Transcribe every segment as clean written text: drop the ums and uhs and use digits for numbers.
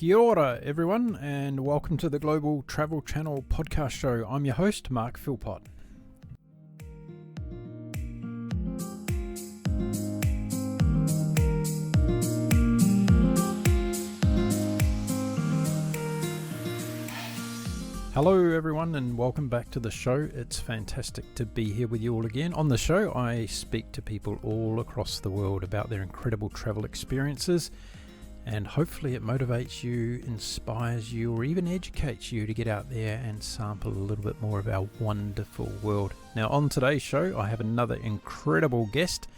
Kia ora, everyone, and welcome to the Global Travel Channel podcast show. I'm your host, Mark Philpott. Hello, everyone, and welcome back to the show. It's fantastic to be here with you all again. On the show, I speak to people all across the world about their incredible travel experiences, and hopefully it motivates you, inspires you, or even educates you to get out there and sample a little bit more of our wonderful world. Now, on today's show, I have another incredible guest.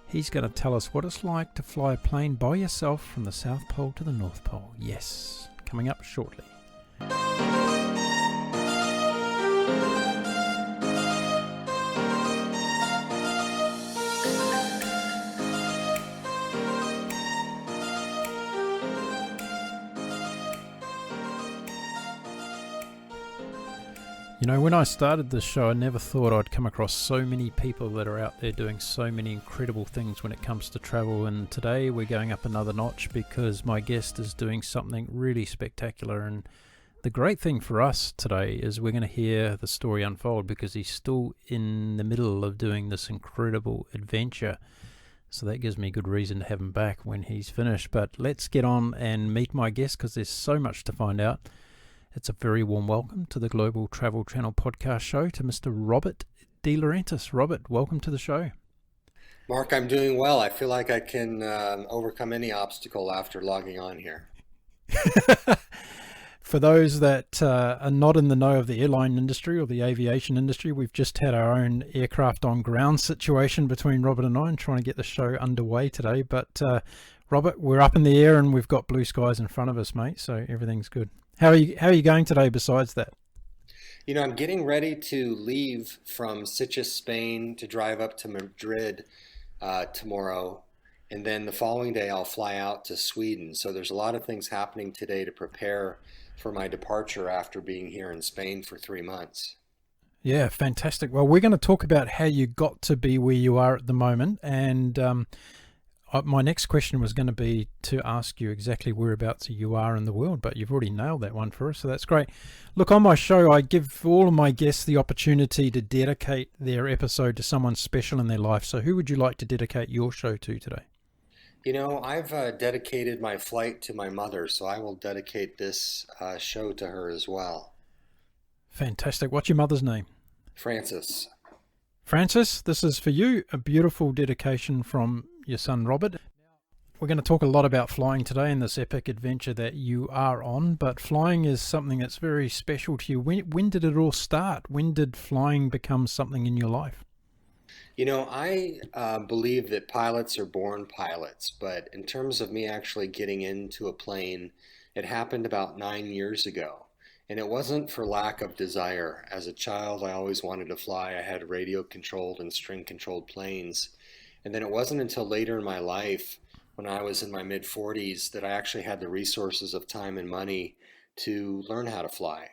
He's going to tell us what it's like to fly a plane by yourself from the South Pole to the North Pole. Yes, coming up shortly. You know, when I started this show, I never thought I'd come across so many people that are out there doing so many incredible things when it comes to travel. And today we're going up another notch because my guest is doing something really spectacular. And the great thing for us today is we're going to hear the story unfold because he's still in the middle of doing this incredible adventure. So that gives me good reason to have him back when he's finished. But let's get on and meet my guest because there's so much to find out. It's a very warm welcome to the Global Travel Channel podcast show to Mr. Robert DeLaurentis. Robert, welcome to the show. Mark, I'm doing well. I feel like I can overcome any obstacle after logging on here. For those that are not in the know of the airline industry or the aviation industry, we've just had our own aircraft on ground situation between Robert and I and trying to get the show underway today. But Robert, we're up in the air and we've got blue skies in front of us, mate, so everything's good. How are you going today besides that? You know, I'm getting ready to leave from Sitges, Spain to drive up to Madrid tomorrow. And then the following day I'll fly out to Sweden. So there's a lot of things happening today to prepare for my departure after being here in Spain for 3 months. Yeah, fantastic. Well, we're going to talk about how you got to be where you are at the moment. And my next question was going to be to ask you exactly whereabouts you are in the world, but you've already nailed that one for us, so that's great. Look, on my show, I give all of my guests the opportunity to dedicate their episode to someone special in their life. So who would you like to dedicate your show to today? You know, I've dedicated my flight to my mother, so I will dedicate this show to her as well. Fantastic. What's your mother's name? Frances. Frances, this is for you, a beautiful dedication from your son Robert. We're going to talk a lot about flying today in this epic adventure that you are on, but flying is something that's very special to you. When did it all start? When did flying become something in your life? You know, I believe that pilots are born pilots, but in terms of me actually getting into a plane, it happened about 9 years ago. And it wasn't for lack of desire. As a child, I always wanted to fly. I had radio-controlled and string-controlled planes. And then it wasn't until later in my life, when I was in my mid-40s, that I actually had the resources of time and money to learn how to fly.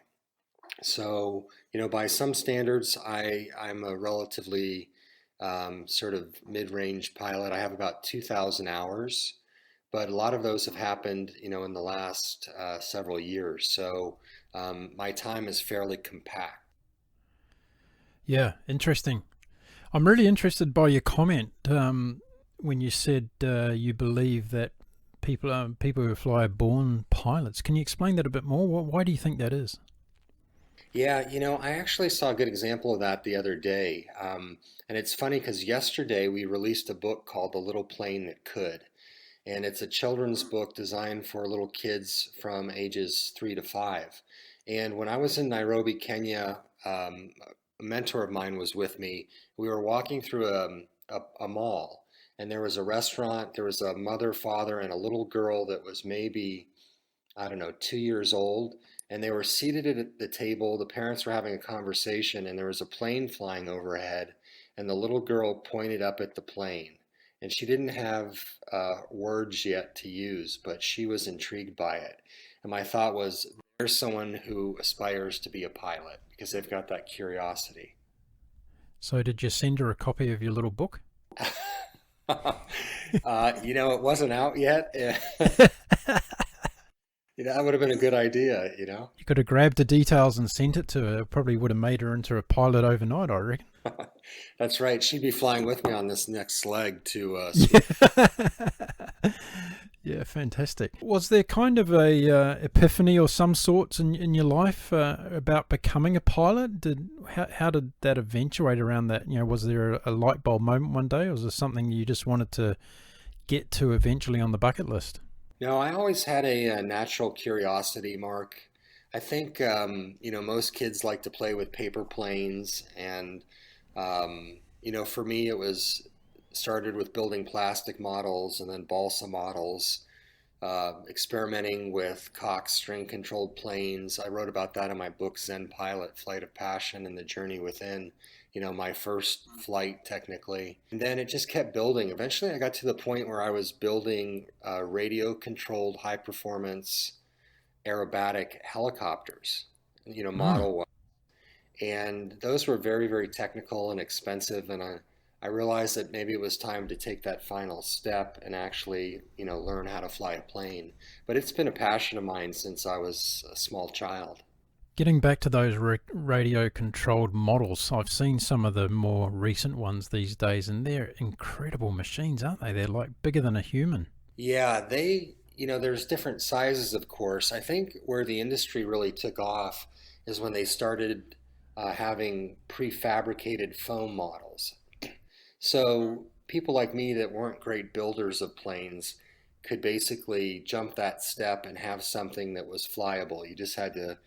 So, you know, by some standards, I'm a relatively sort of mid-range pilot. I have about 2,000 hours, but a lot of those have happened, you know, in the last several years. So my time is fairly compact. Yeah, interesting. I'm really interested by your comment when you said you believe that people who fly are born pilots. Can you explain that a bit more? Why do you think that is? Yeah, you know, I actually saw a good example of that the other day. And it's funny because yesterday we released a book called The Little Plane That Could. And it's a children's book designed for little kids from ages 3 to 5. And when I was in Nairobi, Kenya, a mentor of mine was with me. We were walking through a mall, and there was a restaurant. There was a mother, father, and a little girl that was maybe, I don't know, 2 years old. And they were seated at the table. The parents were having a conversation, and there was a plane flying overhead. And the little girl pointed up at the plane. And she didn't have words yet to use, but she was intrigued by it. And my thought was, there's someone who aspires to be a pilot because they've got that curiosity. So did you send her a copy of your little book? You know, it wasn't out yet. That would have been a good idea, you know? You could have grabbed the details and sent it to her. It probably would have made her into a pilot overnight, I reckon. That's right. She'd be flying with me on this next leg to Yeah. Yeah, fantastic. Was there kind of a epiphany or some sorts in your life about becoming a pilot? How did that eventuate around that? Was there a light bulb moment one day, or was there something you just wanted to get to eventually on the bucket list? No, I always had a natural curiosity, Mark. I think most kids like to play with paper planes, and for me, it was started with building plastic models and then balsa models, experimenting with Cox string-controlled planes. I wrote about that in my book, Zen Pilot, Flight of Passion and the Journey Within. My first flight technically. And then it just kept building. Eventually, I got to the point where I was building radio controlled high performance aerobatic helicopters, Mm. model. And those were very, very technical and expensive. And I realized that maybe it was time to take that final step and actually, learn how to fly a plane. But it's been a passion of mine since I was a small child. Getting back to those radio controlled models, I've seen some of the more recent ones these days, and they're incredible machines, aren't they? They're like bigger than a human. Yeah, there's different sizes, of course. I think where the industry really took off is when they started having prefabricated foam models. So people like me that weren't great builders of planes could basically jump that step and have something that was flyable. You just had to,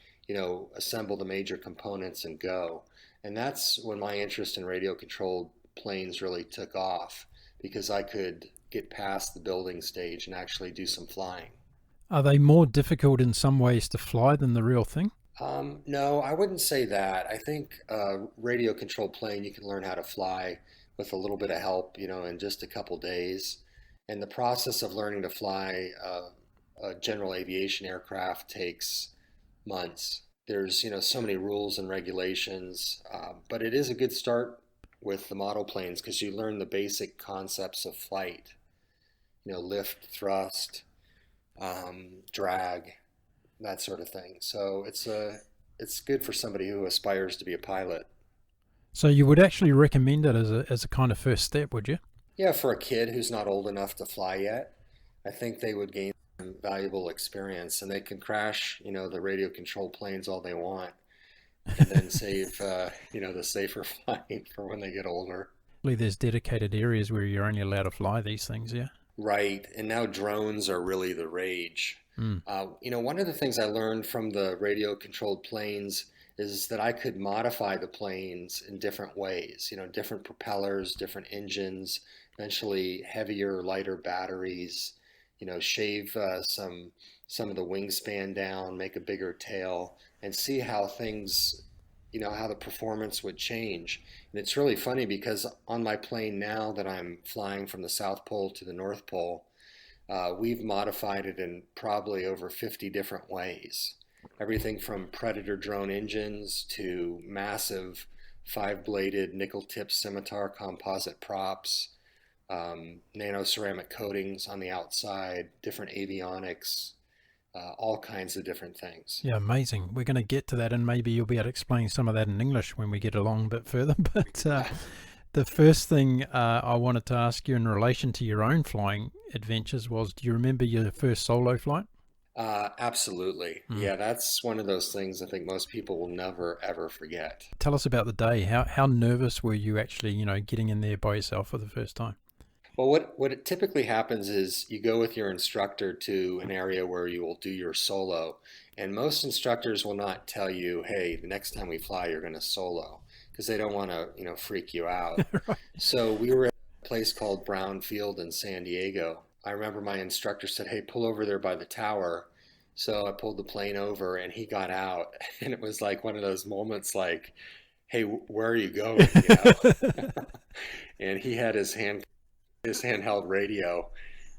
assemble the major components and go. And that's when my interest in radio controlled planes really took off because I could get past the building stage and actually do some flying. Are they more difficult in some ways to fly than the real thing? No, I wouldn't say that. I think radio controlled plane you can learn how to fly with a little bit of help, in just a couple days. And the process of learning to fly a general aviation aircraft takes months. There's, so many rules and regulations, but it is a good start with the model planes because you learn the basic concepts of flight, lift, thrust, drag, that sort of thing. So it's good for somebody who aspires to be a pilot. So you would actually recommend it as a kind of first step, would you? Yeah, for a kid who's not old enough to fly yet, I think they would gain some valuable experience, and they can crash, the radio controlled planes all they want, and then save, the safer flying for when they get older. There's dedicated areas where you're only allowed to fly these things, yeah? Right, and now drones are really the rage. Mm. One of the things I learned from the radio controlled planes is that I could modify the planes in different ways, different propellers, different engines, eventually heavier, lighter batteries, shave some of the wingspan down, make a bigger tail, and see how things, how the performance would change. And it's really funny because on my plane now that I'm flying from the South Pole to the North Pole, we've modified it in probably over 50 different ways. Everything from Predator drone engines to massive five-bladed nickel-tipped Scimitar composite props, nano ceramic coatings on the outside, different avionics, all kinds of different things. Yeah, amazing. We're going to get to that, and maybe you'll be able to explain some of that in English when we get along a bit further. But the first thing I wanted to ask you in relation to your own flying adventures was, do you remember your first solo flight? Absolutely. Mm. Yeah, that's one of those things I think most people will never ever forget. Tell us about the day. How nervous were you actually, getting in there by yourself for the first time? Well, what it typically happens is you go with your instructor to an area where you will do your solo, and most instructors will not tell you, "Hey, the next time we fly, you're going to solo," because they don't want to, freak you out. Right. So we were at a place called Brown Field in San Diego. I remember my instructor said, "Hey, pull over there by the tower." So I pulled the plane over, and he got out, and it was like one of those moments, like, "Hey, where are you going?" And he had his handheld radio,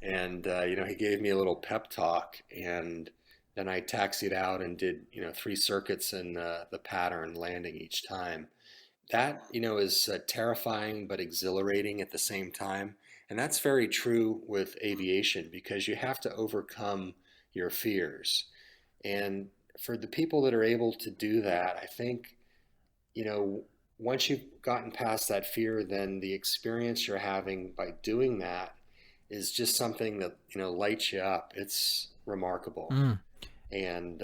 and he gave me a little pep talk, and then I taxied out and did 3 circuits in the pattern landing each time. That is terrifying but exhilarating at the same time, and that's very true with aviation because you have to overcome your fears. And for the people that are able to do that, I think, you know, once you've gotten past that fear, then the experience you're having by doing that is just something that, you know, lights you up. It's remarkable. Mm. And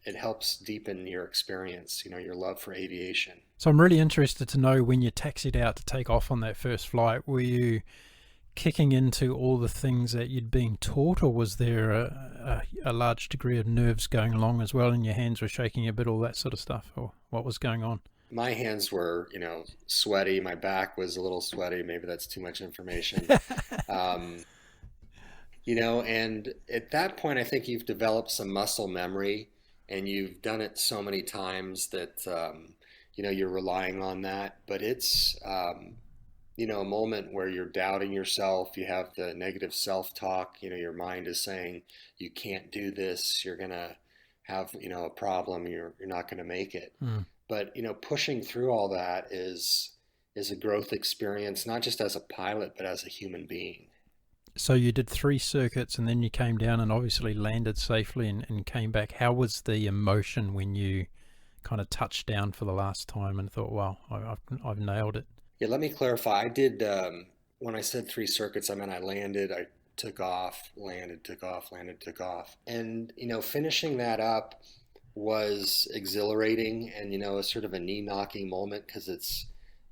it helps deepen your experience, you know, your love for aviation. So I'm really interested to know, when you taxied out to take off on that first flight, were you kicking into all the things that you'd been taught, or was there a large degree of nerves going along as well, and your hands were shaking a bit, all that sort of stuff, or what was going on? My hands were, you know, sweaty. My back was a little sweaty. Maybe that's too much information. Um, you know, and at that point, I think you've developed some muscle memory and you've done it so many times that, you know, you're relying on that. But it's, you know, a moment where you're doubting yourself. You have the negative self-talk. You know, your mind is saying, you can't do this. You're going to have, you know, a problem. You're not going to make it. Mm. But, you know, pushing through all that is a growth experience, not just as a pilot, but as a human being. So you did 3 circuits and then you came down and obviously landed safely and came back. How was the emotion when you kind of touched down for the last time and thought, wow, I've nailed it? Yeah, let me clarify. I did, when I said 3 circuits, I meant I landed, I took off, landed, took off, landed, took off. And, you know, finishing that up was exhilarating and, you know, a sort of a knee knocking moment because it's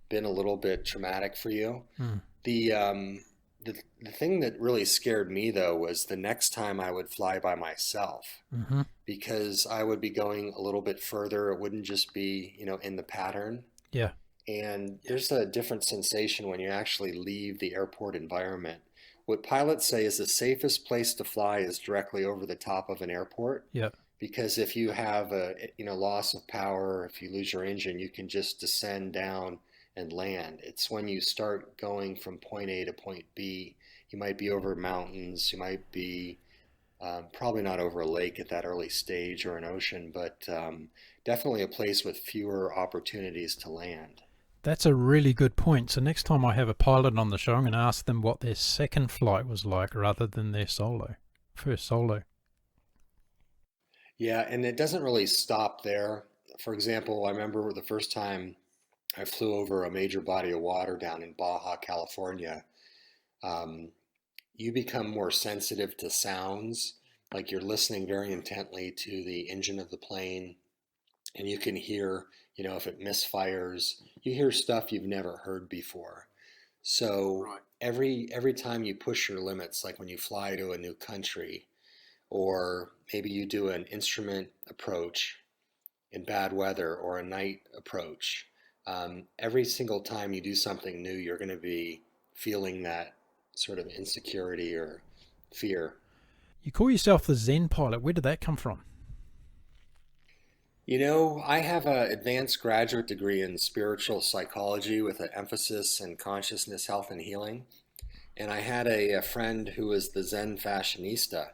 been a little bit traumatic for you. Mm. The, um, the thing that really scared me though was the next time I would fly by myself Mm-hmm. because I would be going a little bit further. It wouldn't just be, you know, in the pattern. Yeah. And there's a different sensation when you actually leave the airport environment. What pilots say is the safest place to fly is directly over the top of an airport Yeah. because if you have a, you know, loss of power, if you lose your engine, you can just descend down and land. It's when you start going from point A to point B, you might be over mountains, you might be probably not over a lake at that early stage or an ocean, but definitely a place with fewer opportunities to land. That's a really good point. So next time I have a pilot on the show, I'm going to ask them what their second flight was like rather than their first solo. Yeah, and it doesn't really stop there. For example, I remember the first time I flew over a major body of water down in Baja, California. Um, you become more sensitive to sounds, like you're listening very intently to the engine of the plane, and you can hear, you know, if it misfires, you hear stuff you've never heard before. So Right. every time you push your limits, like when you fly to a new country, or maybe you do an instrument approach in bad weather or a night approach, every single time you do something new, you're going to be feeling that sort of insecurity or fear. You call yourself the Zen pilot. Where did that come from? You know, I have an advanced graduate degree in spiritual psychology with an emphasis in consciousness, health, and healing. And I had a friend who was the Zen fashionista.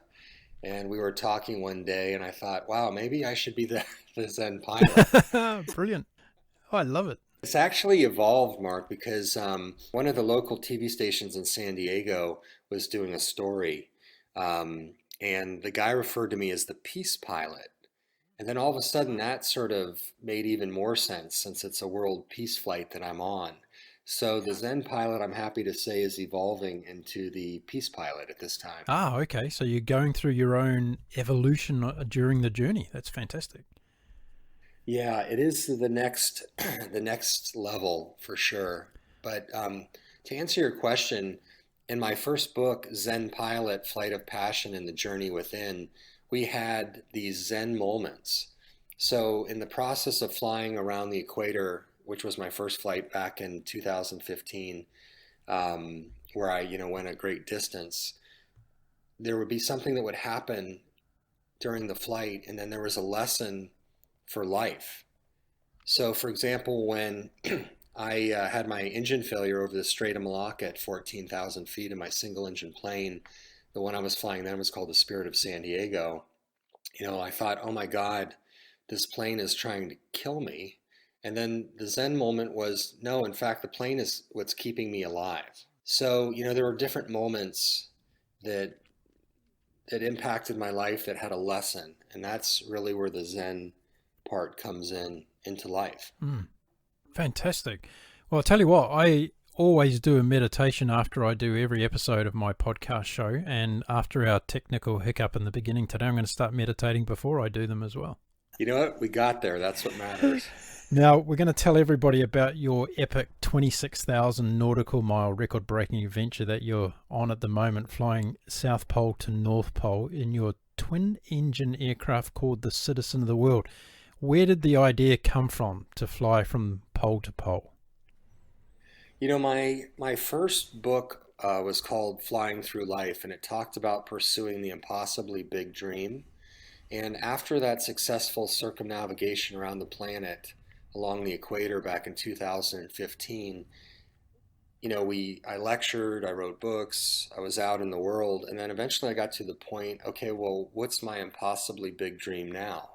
And we were talking one day, and I thought, wow, maybe I should be the Zen pilot. Brilliant. Oh, I love it. It's actually evolved, Mark, because one of the local TV stations in San Diego was doing a story, and the guy referred to me as the peace pilot. And then all of a sudden, that sort of made even more sense since it's a world peace flight that I'm on. So the Zen pilot, I'm happy to say, is evolving into the peace pilot at this time. Ah, okay. So you're going through your own evolution during the journey. That's fantastic. Yeah, it is the next the next level for sure. But to answer your question, in my first book, Zen Pilot, Flight of Passion and the Journey Within, we had these Zen moments. So in the process of flying around the equator, which was my first flight back in 2015, where I, you know, went a great distance, there would be something that would happen during the flight, and then there was a lesson for life. So, for example, when I had my engine failure over the Strait of Malacca at 14,000 feet in my single engine plane, the one I was flying then was called the Spirit of Santiago. You know, I thought, oh my God, this plane is trying to kill me. And then the Zen moment was, no, in fact, the plane is what's keeping me alive. So, you know, there were different moments that it impacted my life. It had a lesson, and that's really where the Zen part comes in into life. Fantastic. Well, I'll tell you what, I always do a meditation after I do every episode of my podcast show, and after our technical hiccup in the beginning today, I'm going to start meditating before I do them as well. You know what? We got there. That's what matters. Now, we're going to tell everybody about your epic 26,000 nautical mile record-breaking adventure that you're on at the moment, flying South Pole to North Pole in your twin-engine aircraft called the Citizen of the World. Where did the idea come from to fly from pole to pole? You know, my first book was called Flying Through Life, and it talked about pursuing the impossibly big dream. And after that successful circumnavigation around the planet along the equator back in 2015, you know, I lectured, I wrote books, I was out in the world, and then eventually I got to the point, okay, well, what's my impossibly big dream now?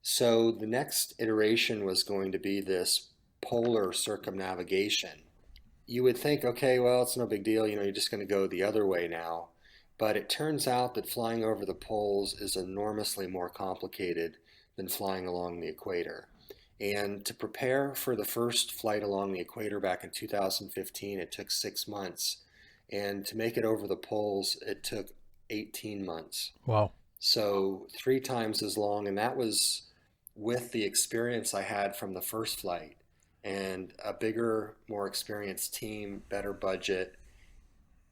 So the next iteration was going to be this polar circumnavigation. You would think, okay, well, it's no big deal, you know, you're just going to go the other way now. But it turns out that flying over the poles is enormously more complicated than flying along the equator. And to prepare for the first flight along the equator back in 2015, it took 6 months. And to make it over the poles, it took 18 months. Wow. So 3 times as long. And that was with the experience I had from the first flight and a bigger, more experienced team, better budget.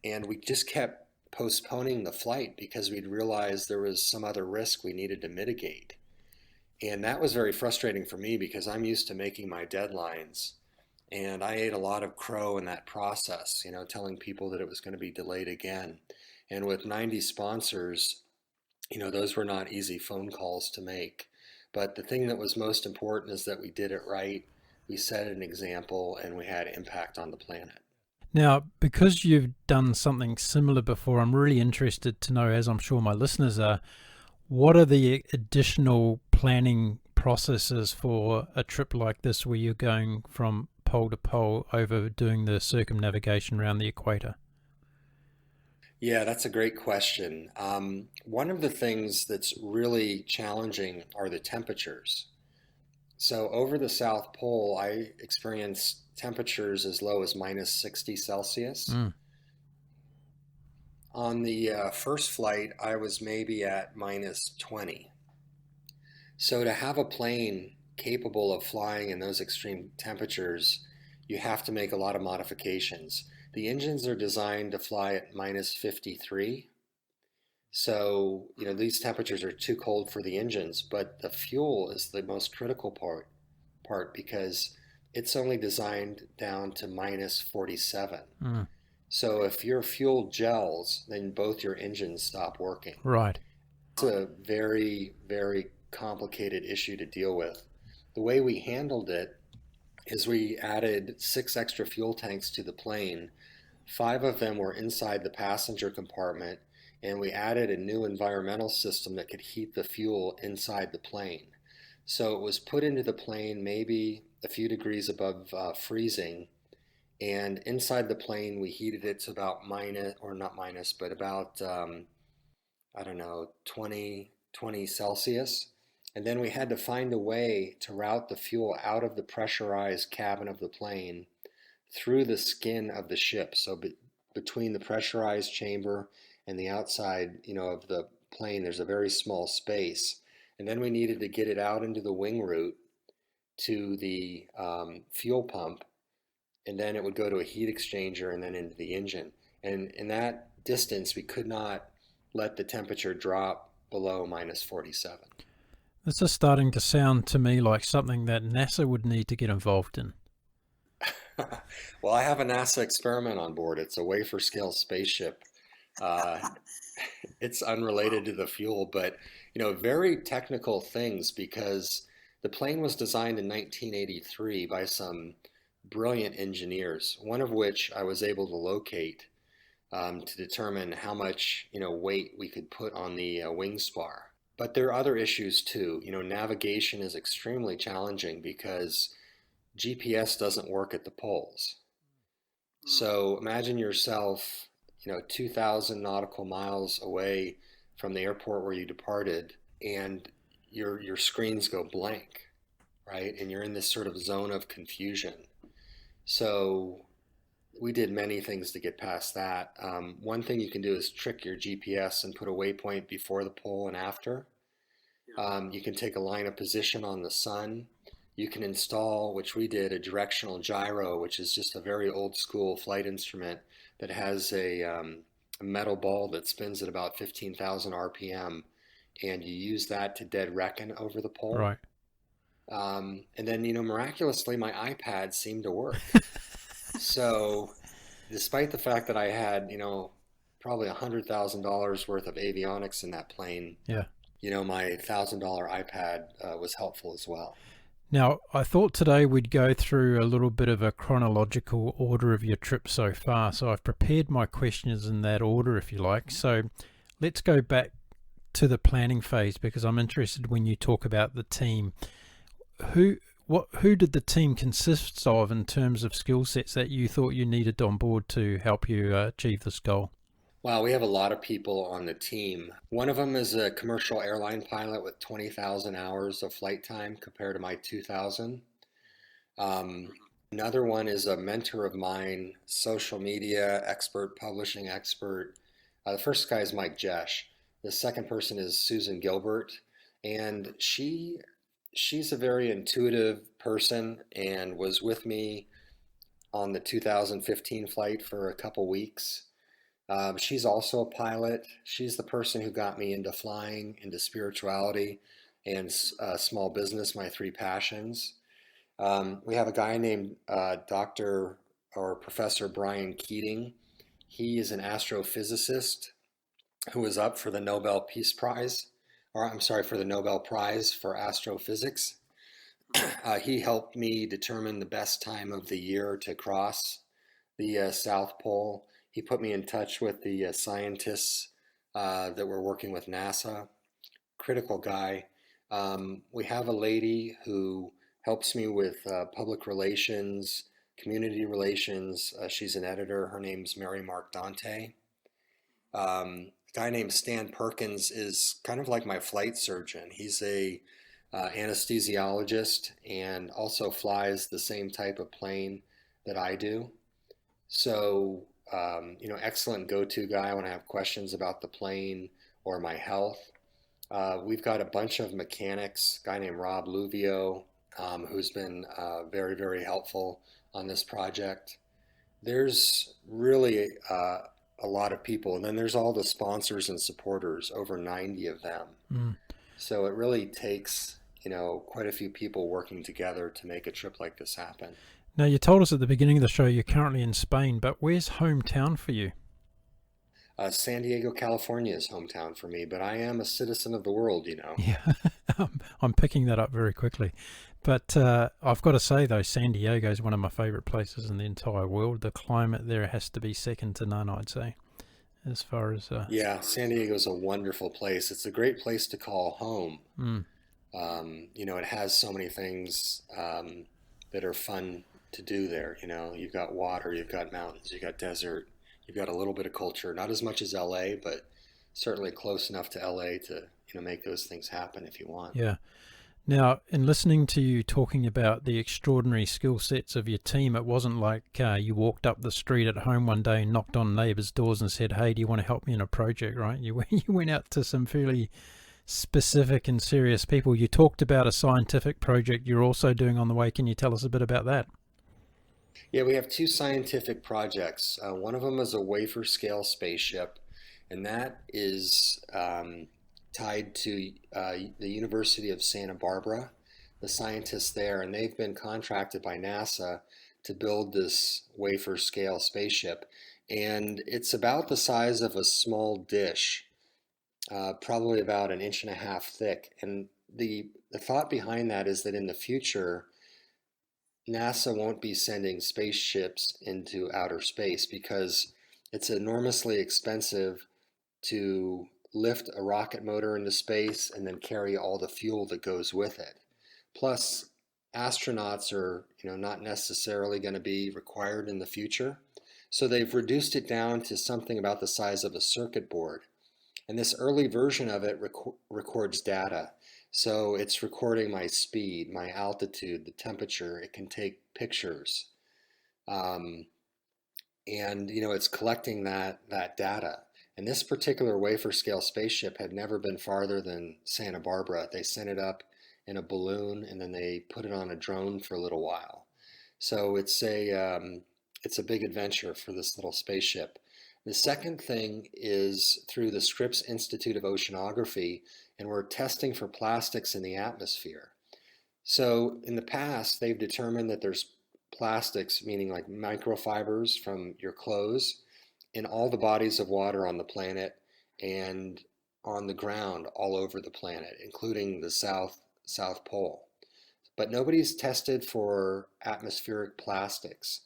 And we just kept postponing the flight because we'd realized there was some other risk we needed to mitigate. And that was very frustrating for me because I'm used to making my deadlines. And I ate a lot of crow in that process, you know, telling people that it was going to be delayed again. And with 90 sponsors, you know, those were not easy phone calls to make. But the thing that was most important is that we did it right. We set an example and we had impact on the planet. Now, because you've done something similar before, I'm really interested to know, as I'm sure my listeners are, what are the additional planning processes for a trip like this where you're going from pole to pole over doing the circumnavigation around the equator? Yeah, that's a great question. One of the things that's really challenging are the temperatures. So over the South Pole, I experienced temperatures as low as minus 60 Celsius. On the first flight, I was maybe at minus 20. So to have a plane capable of flying in those extreme temperatures, you have to make a lot of modifications. The engines are designed to fly at minus 53. So, you know, these temperatures are too cold for the engines, but the fuel is the most critical part because it's only designed down to minus 47. So if your fuel gels, then both your engines stop working. Right. It's a very, very complicated issue to deal with. The way we handled it is we added 6 extra fuel tanks to the plane. 5 of them were inside the passenger compartment, and we added a new environmental system that could heat the fuel inside the plane. So it was put into the plane maybe a few degrees above freezing, and inside the plane we heated it to about minus, or not minus, but about, I don't know, 20 Celsius. And then we had to find a way to route the fuel out of the pressurized cabin of the plane through the skin of the ship. So between the pressurized chamber and the outside, you know, of the plane, there's a very small space. And then we needed to get it out into the wing route to the fuel pump, and then it would go to a heat exchanger and then into the engine. And in that distance, we could not let the temperature drop below minus 47. This is starting to sound to me like something that NASA would need to get involved in. Well, I have a NASA experiment on board. It's a wafer scale spaceship. It's unrelated to the fuel, but you know, very technical things because the plane was designed in 1983 by some brilliant engineers, one of which I was able to locate to determine how much, you know, weight we could put on the wing spar. But there are other issues too. You know, navigation is extremely challenging because GPS doesn't work at the poles. So imagine yourself, you know, 2,000 nautical miles away from the airport where you departed, and your screens go blank, right? And you're in this sort of zone of confusion. So we did many things to get past that. One thing you can do is trick your GPS and put a waypoint before the pull and after. You can take a line of position on the sun. You can install, which we did, a directional gyro, which is just a very old school flight instrument that has a metal ball that spins at about 15,000 RPM, and you use that to dead reckon over the pole. Right. And then, miraculously, my iPad seemed to work. So, despite the fact that I had, probably $100,000 worth of avionics in that plane, Yeah. my $1,000 iPad was helpful as well. Now, I thought today we'd go through a little bit of a chronological order of your trip so far. So I've prepared my questions in that order, if you like. So let's go back to the planning phase, because I'm interested when you talk about the team. Who did the team consist of in terms of skill sets that you thought you needed on board to help you achieve this goal? Wow, we have a lot of people on the team. One of them is a commercial airline pilot with 20,000 hours of flight time compared to my 2,000. Another one is a mentor of mine, social media expert, publishing expert. The first guy is Mike Jesh. The second person is Susan Gilbert, and she's a very intuitive person and was with me on the 2015 flight for a couple weeks. She's also a pilot. She's the person who got me into flying, into spirituality, and small business, my three passions. We have a guy named Dr. or Professor Brian Keating. He is an astrophysicist who was up for the Nobel Peace Prize, or I'm sorry, for the Nobel Prize for Astrophysics. He helped me determine the best time of the year to cross the South Pole. He put me in touch with the scientists that were working with NASA. Critical guy. We have a lady who helps me with public relations, community relations. She's an editor. Her name's Mary Mark Dante. A guy named Stan Perkins is kind of like my flight surgeon. He's a anesthesiologist and also flies the same type of plane that I do. So excellent go-to guy when I have questions about the plane or my health. We've got a bunch of mechanics, a guy named Rob Luvio, who's been very, very helpful on this project. There's really a lot of people, and then there's all the sponsors and supporters, over 90 of them. So it really takes, quite a few people working together to make a trip like this happen. Now, you told us at the beginning of the show you're currently in Spain, but where's hometown for you? Santiago, California is hometown for me, but I am a citizen of the world, Yeah, I'm picking that up very quickly. But I've got to say, though, San Diego is one of my favorite places in the entire world. The climate there has to be second to none, I'd say, as far as... Yeah, San Diego's a wonderful place. It's a great place to call home. It has so many things that are fun to do there. You've got water, you've got mountains, you've got desert, you've got a little bit of culture, not as much as LA, but certainly close enough to LA to, make those things happen if you want. Yeah. Now, in listening to you talking about the extraordinary skill sets of your team, it wasn't like you walked up the street at home one day and knocked on neighbors' doors and said, "Hey, do you want to help me in a project?" Right? You went out to some fairly specific and serious people. You talked about a scientific project you're also doing on the way. Can you tell us a bit about that? Yeah, we have two scientific projects. One of them is a wafer scale spaceship, and that is tied to the University of Santa Barbara, the scientists there, and they've been contracted by NASA to build this wafer scale spaceship. And it's about the size of a small dish, probably about 1.5 inches thick. And the thought behind that is that in the future, NASA won't be sending spaceships into outer space because it's enormously expensive to lift a rocket motor into space and then carry all the fuel that goes with it. Plus, astronauts are, not necessarily going to be required in the future. So they've reduced it down to something about the size of a circuit board. And this early version of it records data. So it's recording my speed, my altitude, the temperature. It can take pictures. Um, and it's collecting that data. And this particular wafer scale spaceship had never been farther than Santa Barbara. They sent it up in a balloon and then they put it on a drone for a little while. So it's a big adventure for this little spaceship. The second thing is through the Scripps Institute of Oceanography, and we're testing for plastics in the atmosphere. So in the past, they've determined that there's plastics, meaning like microfibers from your clothes, in all the bodies of water on the planet and on the ground all over the planet, including the South Pole. But nobody's tested for atmospheric plastics.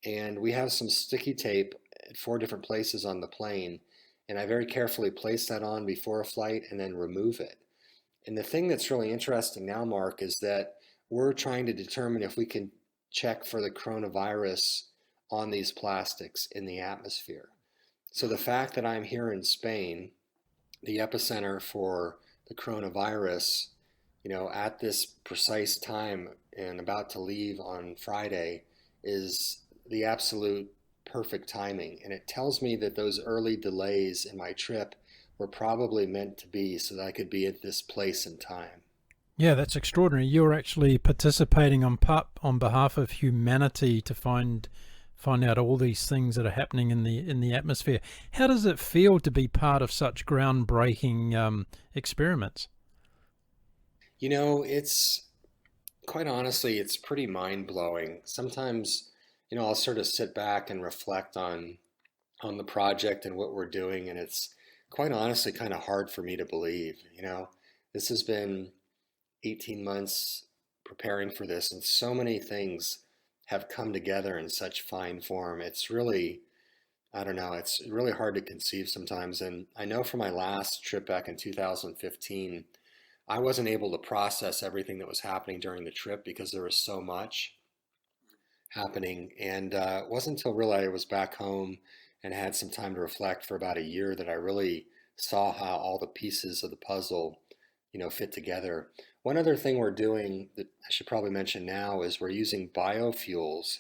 And we have some sticky tape at 4 different places on the plane, and I very carefully place that on before a flight and then remove it. And the thing that's really interesting now, Mark, is that we're trying to determine if we can check for the coronavirus on these plastics in the atmosphere. So the fact that I'm here in Spain, the epicenter for the coronavirus, at this precise time and about to leave on Friday is the absolute perfect timing. And it tells me that those early delays in my trip were probably meant to be so that I could be at this place in time. Yeah, that's extraordinary. You're actually participating on behalf of humanity to find out all these things that are happening in the atmosphere. How does it feel to be part of such groundbreaking experiments? It's quite honestly, it's pretty mind blowing. Sometimes, I'll sort of sit back and reflect on the project and what we're doing, and it's quite honestly kind of hard for me to believe. This has been 18 months preparing for this, and so many things have come together in such fine form. It's really, I don't know, it's really hard to conceive sometimes. And I know from my last trip back in 2015, I wasn't able to process everything that was happening during the trip because there was so much happening. And it wasn't until really I was back home and had some time to reflect for about a year that I really saw how all the pieces of the puzzle, fit together. One other thing we're doing that I should probably mention now is we're using biofuels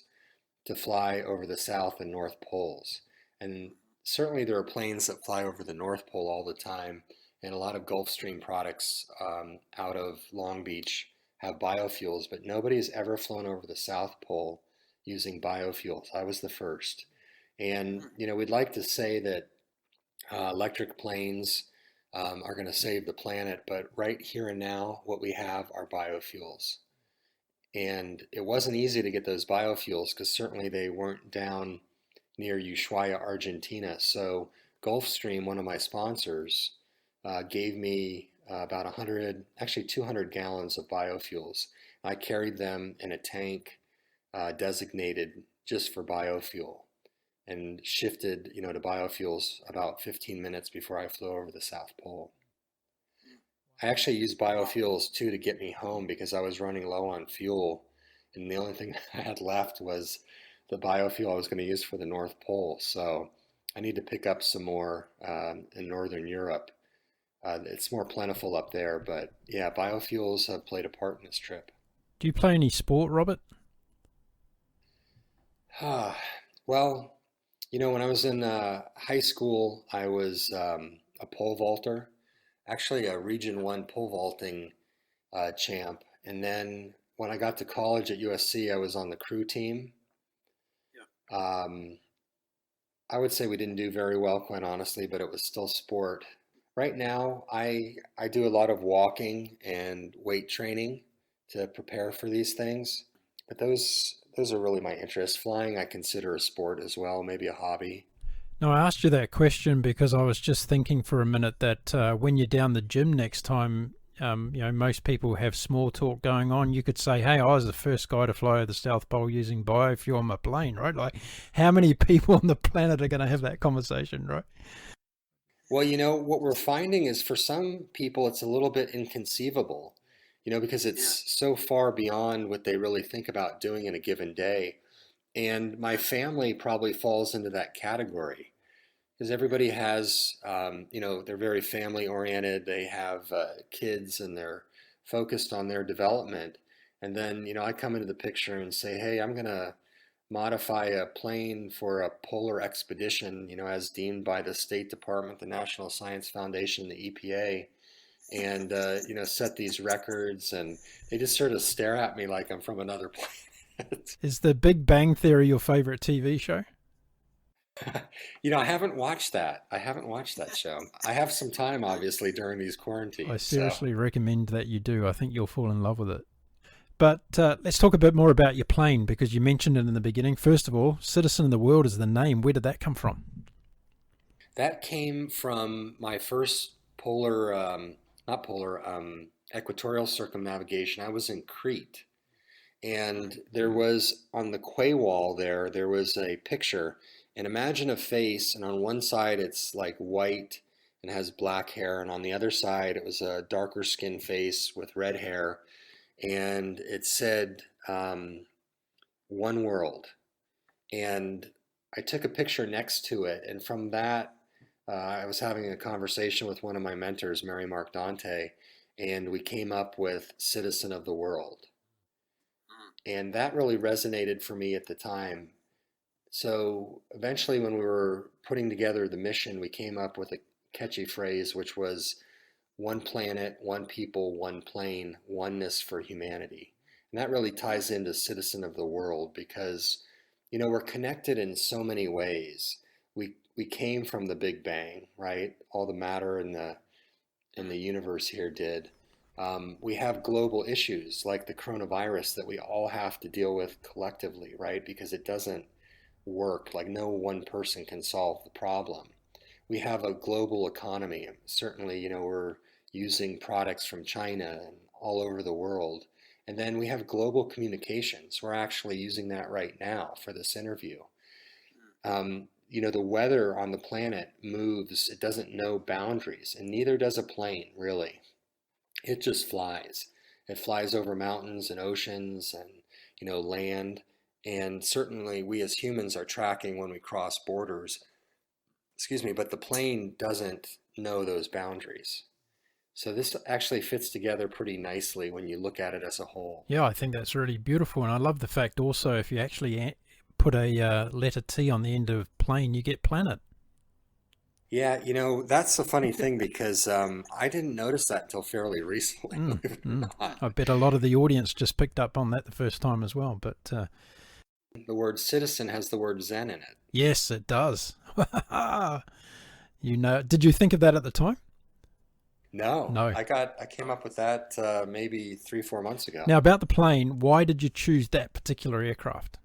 to fly over the South and North Poles. And certainly there are planes that fly over the North Pole all the time, and a lot of Gulfstream products out of Long Beach have biofuels, but nobody has ever flown over the South Pole using biofuels. I was the first. And, we'd like to say that electric planes are going to save the planet, but right here and now, what we have are biofuels. And it wasn't easy to get those biofuels because certainly they weren't down near Ushuaia, Argentina. So Gulfstream, one of my sponsors, gave me about 100, actually 200 gallons of biofuels. I carried them in a tank designated just for biofuel and shifted, to biofuels about 15 minutes before I flew over the South Pole. I actually used biofuels too to get me home because I was running low on fuel, and the only thing I had left was the biofuel I was going to use for the North Pole. So I need to pick up some more in Northern Europe. It's more plentiful up there, but yeah, biofuels have played a part in this trip. Do you play any sport, Robert? Well, when I was in high school, I was a pole vaulter, actually a Region 1 pole vaulting champ. And then when I got to college at USC, I was on the crew team. Yeah. I would say we didn't do very well, quite honestly, but it was still sport. Right now, I do a lot of walking and weight training to prepare for these things, but those are really my interests. Flying, I consider a sport as well, maybe a hobby. No, I asked you that question because I was just thinking for a minute that when you're down the gym next time, most people have small talk going on. You could say, hey, I was the first guy to fly over the South Pole using biofuel on my plane, right? Like, how many people on the planet are going to have that conversation, right? Well, what we're finding is for some people, it's a little bit inconceivable, because it's so far beyond what they really think about doing in a given day. And my family probably falls into that category. because everybody has, they're very family oriented. They have kids and they're focused on their development. And then, I come into the picture and say, hey, I'm going to modify a plane for a polar expedition, as deemed by the State Department, the National Science Foundation, the EPA, and, set these records. And they just sort of stare at me like I'm from another planet. Is The Big Bang Theory your favorite TV show? I haven't watched that. I haven't watched that show. I have some time, obviously, during these I quarantines. So, seriously recommend that you do. I think you'll fall in love with it. But let's talk a bit more about your plane, because you mentioned it in the beginning. First of all, Citizen of the World is the name. Where did that come from? that came from my first polar, not polar, equatorial circumnavigation. I was in Crete, and there was on the quay wall there was a picture, and imagine a face, and on one side it's like white and has black hair, and on the other side it was a darker skinned face with red hair, and it said one world. And I took a picture next to it, and from that, I was having a conversation with one of my mentors, Mary Mark Dante, and we came up with Citizen of the World. And that really resonated for me at the time. So eventually, when we were putting together the mission, we came up with a catchy phrase, which was one planet, one people, one plane, oneness for humanity. And that really ties into Citizen of the World because, we're connected in so many ways. We came from the Big Bang, right? All the matter in the universe here did. We have global issues like the coronavirus that we all have to deal with collectively, right? Because it doesn't work. Like no one person can solve the problem. We have a global economy. Certainly, we're using products from China and all over the world. And then we have global communications. We're actually using that right now for this interview. The weather on the planet moves, it doesn't know boundaries, and neither does a plane, really. It just flies. It flies over mountains and oceans and, land. And certainly we as humans are tracking when we cross borders, excuse me, but the plane doesn't know those boundaries. So this actually fits together pretty nicely when you look at it as a whole. Yeah, I think that's really beautiful. And I love the fact also if you actually put a letter T on the end of plane, you get planet. Yeah, that's a funny thing because I didn't notice that until fairly recently, believe it or not. I bet a lot of the audience just picked up on that the first time as well. But The word citizen has the word Zen in it. yes, it does. Did you think of that at the time? No, No. I came up with that maybe 3, 4 months ago. Now, about the plane, why did you choose that particular aircraft?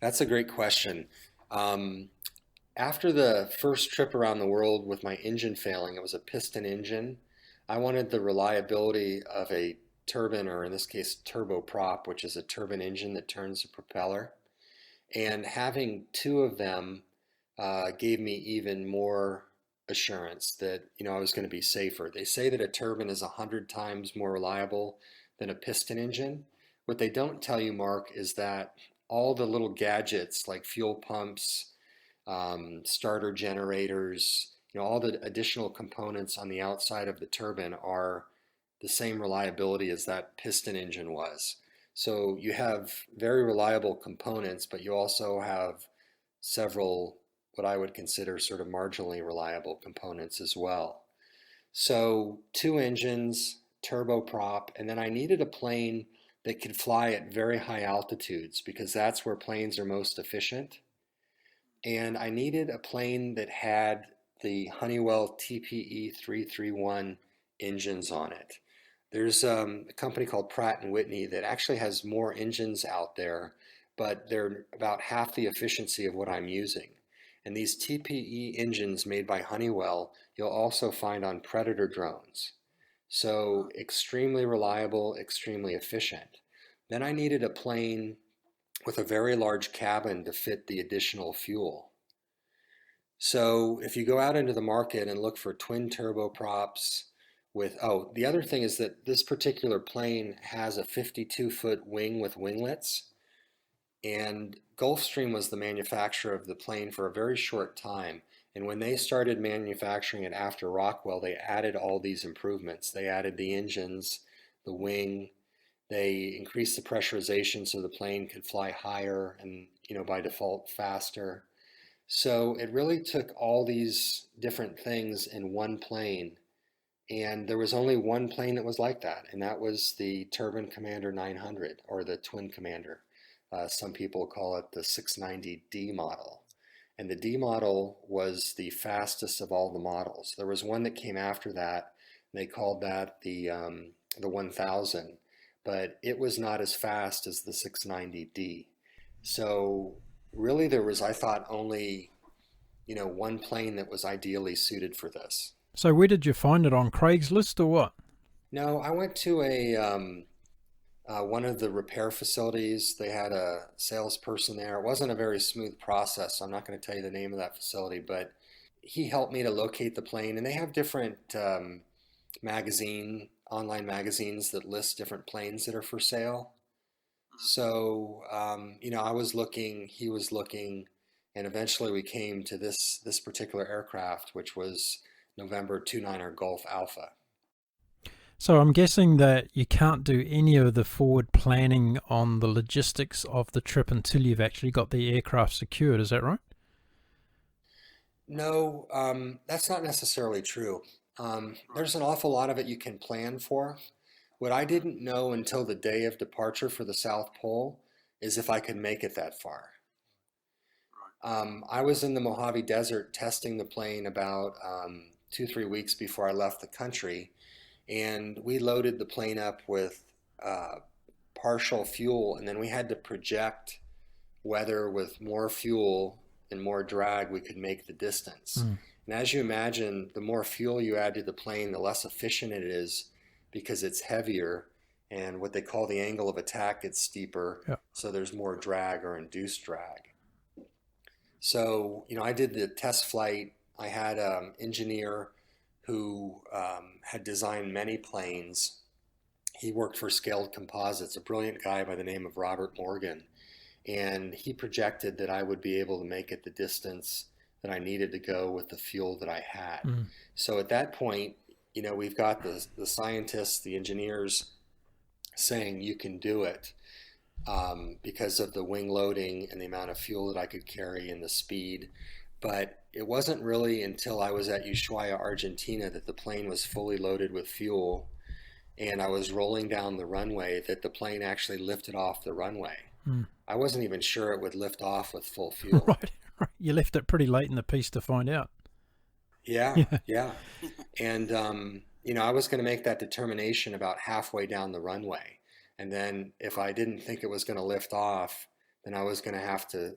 That's a great question. After the first trip around the world with my engine failing, it was a piston engine. I wanted the reliability of a turbine, or in this case, turboprop, which is a turbine engine that turns the propeller. And having two of them gave me even more assurance that I was going to be safer. They say that a turbine is 100 times more reliable than a piston engine. What they don't tell you, Mark, is that all the little gadgets like fuel pumps, starter generators, all the additional components on the outside of the turbine are the same reliability as that piston engine was. So you have very reliable components, but you also have several what I would consider sort of marginally reliable components as well. So two engines, turboprop, and then I needed a plane that could fly at very high altitudes because that's where planes are most efficient. And I needed a plane that had the Honeywell TPE 331 engines on it. There's a company called Pratt and Whitney that actually has more engines out there, but they're about half the efficiency of what I'm using. And these TPE engines made by Honeywell, you'll also find on Predator drones. So extremely reliable, extremely efficient. Then I needed a plane with a very large cabin to fit the additional fuel. So if you go out into the market and look for twin turboprops the other thing is that this particular plane has a 52-foot wing with winglets, and Gulfstream was the manufacturer of the plane for a very short time. And when they started manufacturing it after Rockwell, they added all these improvements. They added the engines, the wing, they increased the pressurization so the plane could fly higher and, by default faster. So it really took all these different things in one plane. And there was only one plane that was like that, and that was the Turbine Commander 900, or the Twin Commander. Some people call it the 690D model. And the D model was the fastest of all the models. There was one that came after that, and they called that the 1000, but it was not as fast as the 690D. So really there was, I thought, only, one plane that was ideally suited for this. So where did you find it, on Craigslist or what? No, I went to one of the repair facilities. They had a salesperson there. It wasn't a very smooth process, so I'm not going to tell you the name of that facility, but he helped me to locate the plane. And they have different online magazines that list different planes that are for sale. So, I was looking, he was looking, and eventually we came to this particular aircraft, which was November 29er Golf Alpha. So I'm guessing that you can't do any of the forward planning on the logistics of the trip until you've actually got the aircraft secured. Is that right? No, that's not necessarily true. There's an awful lot of it you can plan for. What I didn't know until the day of departure for the South Pole is if I could make it that far. I was in the Mojave Desert testing the plane about 2-3 weeks before I left the country, and we loaded the plane up with partial fuel, and then we had to project whether with more fuel and more drag we could make the distance. And as you imagine, the more fuel you add to the plane, the less efficient it is because it's heavier, and what they call the angle of attack gets steeper, so there's more drag or induced drag. So, I did the test flight. I had an engineer who had designed many planes. He worked for Scaled Composites, a brilliant guy by the name of Robert Morgan. And he projected that I would be able to make it the distance that I needed to go with the fuel that I had. So at that point, we've got the scientists, the engineers saying you can do it because of the wing loading and the amount of fuel that I could carry and the speed. But it wasn't really until I was at Ushuaia, Argentina, that the plane was fully loaded with fuel and I was rolling down the runway that the plane actually lifted off the runway. I wasn't even sure it would lift off with full fuel. Right. You left it pretty late in the piece to find out. Yeah. And, I was going to make that determination about halfway down the runway. And then if I didn't think it was going to lift off, then I was going to have to,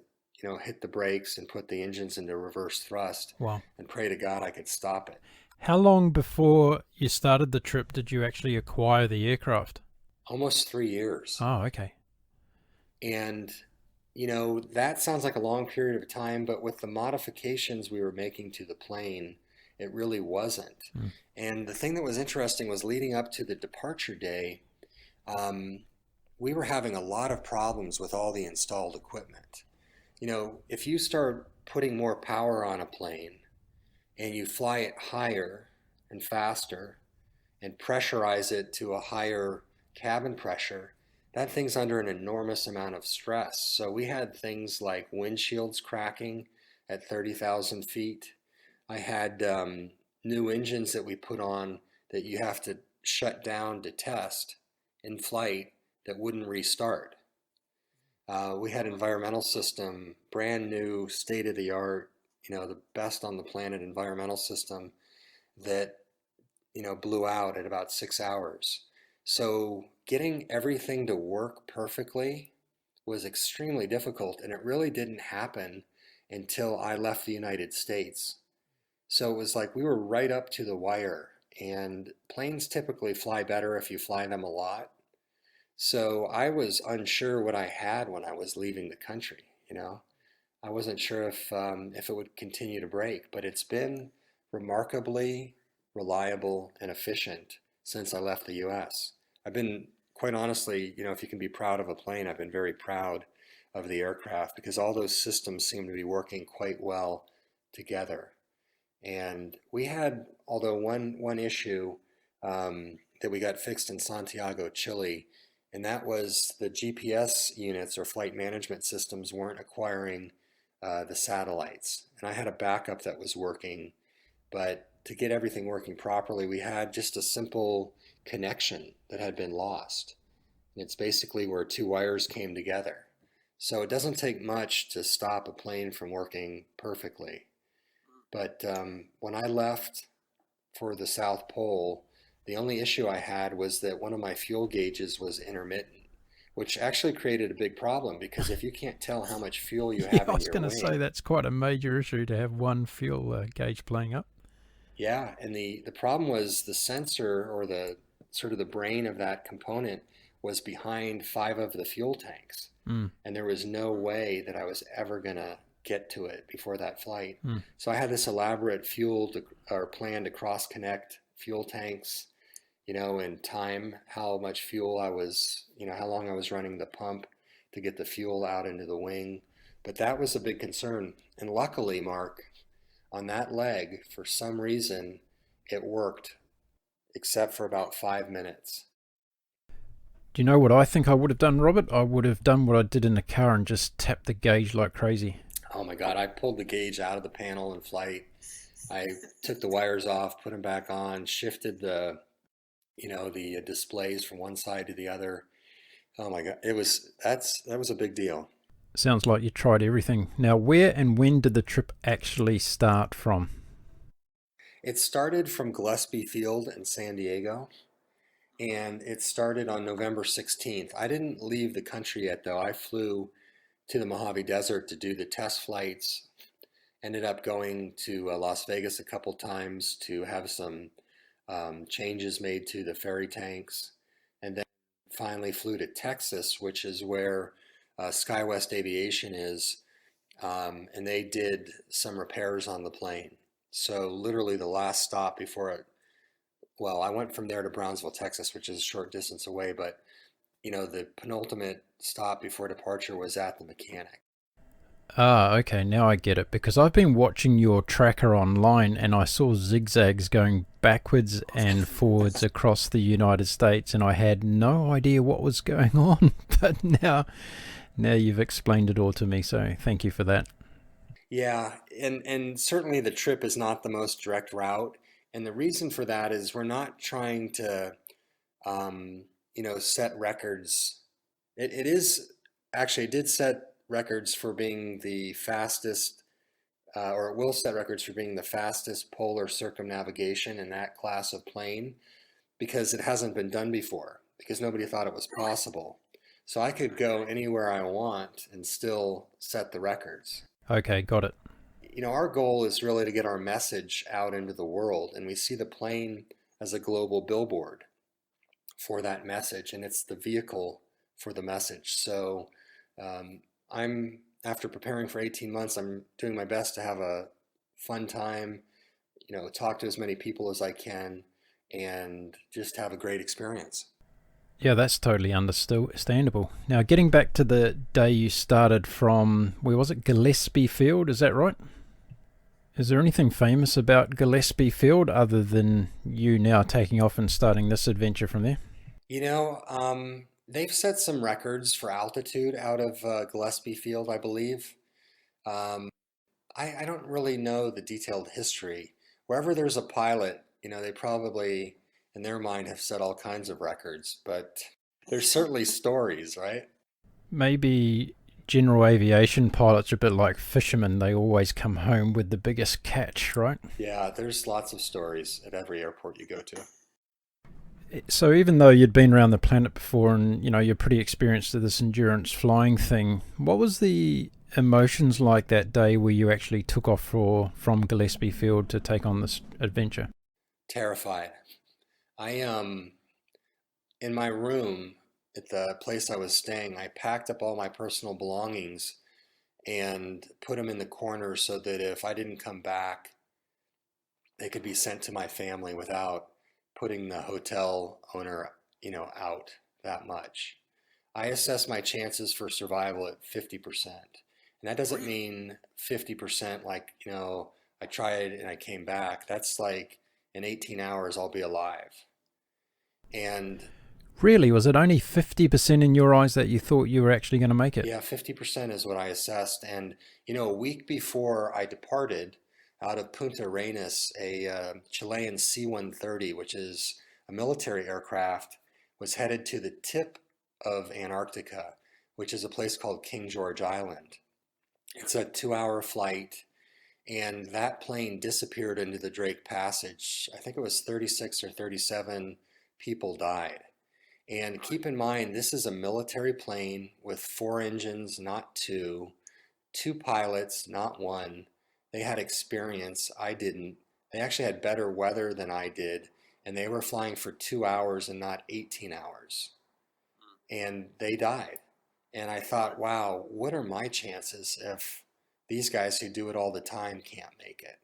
hit the brakes and put the engines into reverse thrust. Wow. And pray to God I could stop it. How long before you started the trip did you actually acquire the aircraft? Almost 3 years. Oh, okay. And, that sounds like a long period of time, but with the modifications we were making to the plane, it really wasn't. And the thing that was interesting was leading up to the departure day, we were having a lot of problems with all the installed equipment. If you start putting more power on a plane and you fly it higher and faster and pressurize it to a higher cabin pressure, that thing's under an enormous amount of stress. So we had things like windshields cracking at 30,000 feet. I had new engines that we put on that you have to shut down to test in flight that wouldn't restart. We had environmental system, brand new, state-of-the-art, the best on the planet environmental system that, blew out at about 6 hours. So getting everything to work perfectly was extremely difficult, and it really didn't happen until I left the United States. So it was like we were right up to the wire, and planes typically fly better if you fly them a lot. So I was unsure what I had when I was leaving the country, I wasn't sure if it would continue to break, but it's been remarkably reliable and efficient since I left the US. I've been, quite honestly, if you can be proud of a plane, I've been very proud of the aircraft because all those systems seem to be working quite well together. And we had, although one issue that we got fixed in Santiago, Chile, and that was the GPS units or flight management systems weren't acquiring the satellites. And I had a backup that was working, but to get everything working properly, we had just a simple connection that had been lost. And it's basically where two wires came together. So it doesn't take much to stop a plane from working perfectly. But when I left for the South Pole, the only issue I had was that one of my fuel gauges was intermittent, which actually created a big problem because if you can't tell how much fuel you Yeah, have I in was your going to say wing, that's quite a major issue to have one fuel gauge playing up. yeah, and the problem was the sensor or the sort of the brain of that component was behind five of the fuel tanks. Mm, And there was no way that I was ever gonna get to it before that flight. mm. So I had this elaborate fuel to, or plan to cross connect fuel tanks, and time how much fuel I was, how long I was running the pump to get the fuel out into the wing. But that was a big concern. And luckily, Mark, on that leg, for some reason, it worked, except for about 5 minutes. Do you know what I think I would have done, Robert? I would have done what I did in the car and just tapped the gauge like crazy. Oh my God, I pulled the gauge out of the panel in flight. I took the wires off, put them back on, shifted the displays from one side to the other. Oh my God, that was a big deal. Sounds like you tried everything. Now, where and when did the trip actually start from? It started from Gillespie Field in San Diego, and it started on November 16th. I didn't leave the country yet, though. I flew to the Mojave Desert to do the test flights. Ended up going to Las Vegas a couple times to have some changes made to the ferry tanks, and then finally flew to Texas, which is where SkyWest Aviation is, and they did some repairs on the plane. So literally the last stop before it, well, I went from there to Brownsville, Texas, which is a short distance away, but the penultimate stop before departure was at the mechanic. Ah, okay, now I get it. Because I've been watching your tracker online and I saw zigzags going backwards and forwards across the United States, and I had no idea what was going on. But now you've explained it all to me, so thank you for that. Yeah, and certainly the trip is not the most direct route, and the reason for that is we're not trying to, set records. It is actually it did set records for being the fastest, or it will set records for being the fastest polar circumnavigation in that class of plane because it hasn't been done before because nobody thought it was possible. So I could go anywhere I want and still set the records. Okay, got it. Our goal is really to get our message out into the world, and we see the plane as a global billboard for that message, and it's the vehicle for the message. So after preparing for 18 months, I'm doing my best to have a fun time, talk to as many people as I can, and just have a great experience. Yeah, that's totally understandable. Now, getting back to the day you started from, where was it, Gillespie Field, is that right? Is there anything famous about Gillespie Field other than you now taking off and starting this adventure from there? They've set some records for altitude out of Gillespie Field, I believe. Um, I don't really know the detailed history. Wherever there's a pilot, they probably, in their mind, have set all kinds of records, but there's certainly stories, right? Maybe general aviation pilots are a bit like fishermen. They always come home with the biggest catch, right? Yeah, there's lots of stories at every airport you go to. So even though you'd been around the planet before and you're pretty experienced at this endurance flying thing, what was the emotions like that day where you actually took off from Gillespie Field to take on this adventure? Terrified. I in my room at the place I was staying, I packed up all my personal belongings and put them in the corner so that if I didn't come back, they could be sent to my family without putting the hotel owner, out that much. I assess my chances for survival at 50%. And that doesn't mean 50% like, I tried and I came back. That's like in 18 hours, I'll be alive. And Really? Was it only 50% in your eyes that you thought you were actually going to make it? yeah, 50% is what I assessed. And, a week before I departed out of Punta Arenas, a Chilean C-130, which is a military aircraft, was headed to the tip of Antarctica, which is a place called King George Island. It's a 2-hour flight, and that plane disappeared into the Drake Passage. I think it was 36 or 37 people died. And keep in mind, this is a military plane with 4 engines, not two pilots, not one. They had experience. I didn't. They actually had better weather than I did, and they were flying for 2 hours and not 18 hours. And they died. And I thought, wow, what are my chances if these guys who do it all the time can't make it?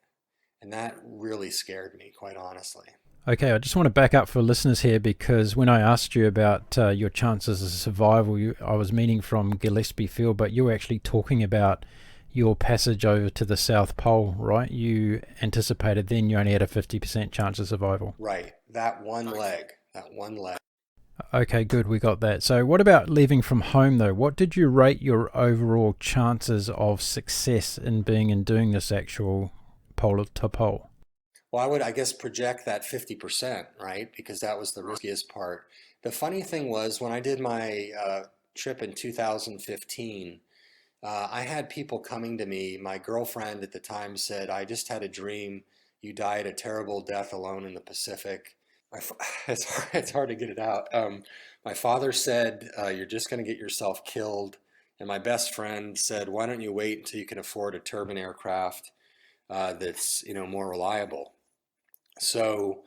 And that really scared me, quite honestly. Okay, I just want to back up for listeners here because when I asked you about your chances of survival, I was meaning from Gillespie Field, but you were actually talking about your passage over to the South Pole, right? You anticipated then you only had a 50% chance of survival. Right. That one leg. That one leg. Okay, good, we got that. So what about leaving from home though? What did you rate your overall chances of success in doing this actual pole to pole? Well, I would, I guess, project that 50%, right? Because that was the riskiest part. The funny thing was when I did my trip in 2015, I had people coming to me. My girlfriend at the time said, I just had a dream. You died a terrible death alone in the Pacific. It's hard to get it out. My father said, you're just going to get yourself killed. And my best friend said, why don't you wait until you can afford a turbine aircraft that's, more reliable? So,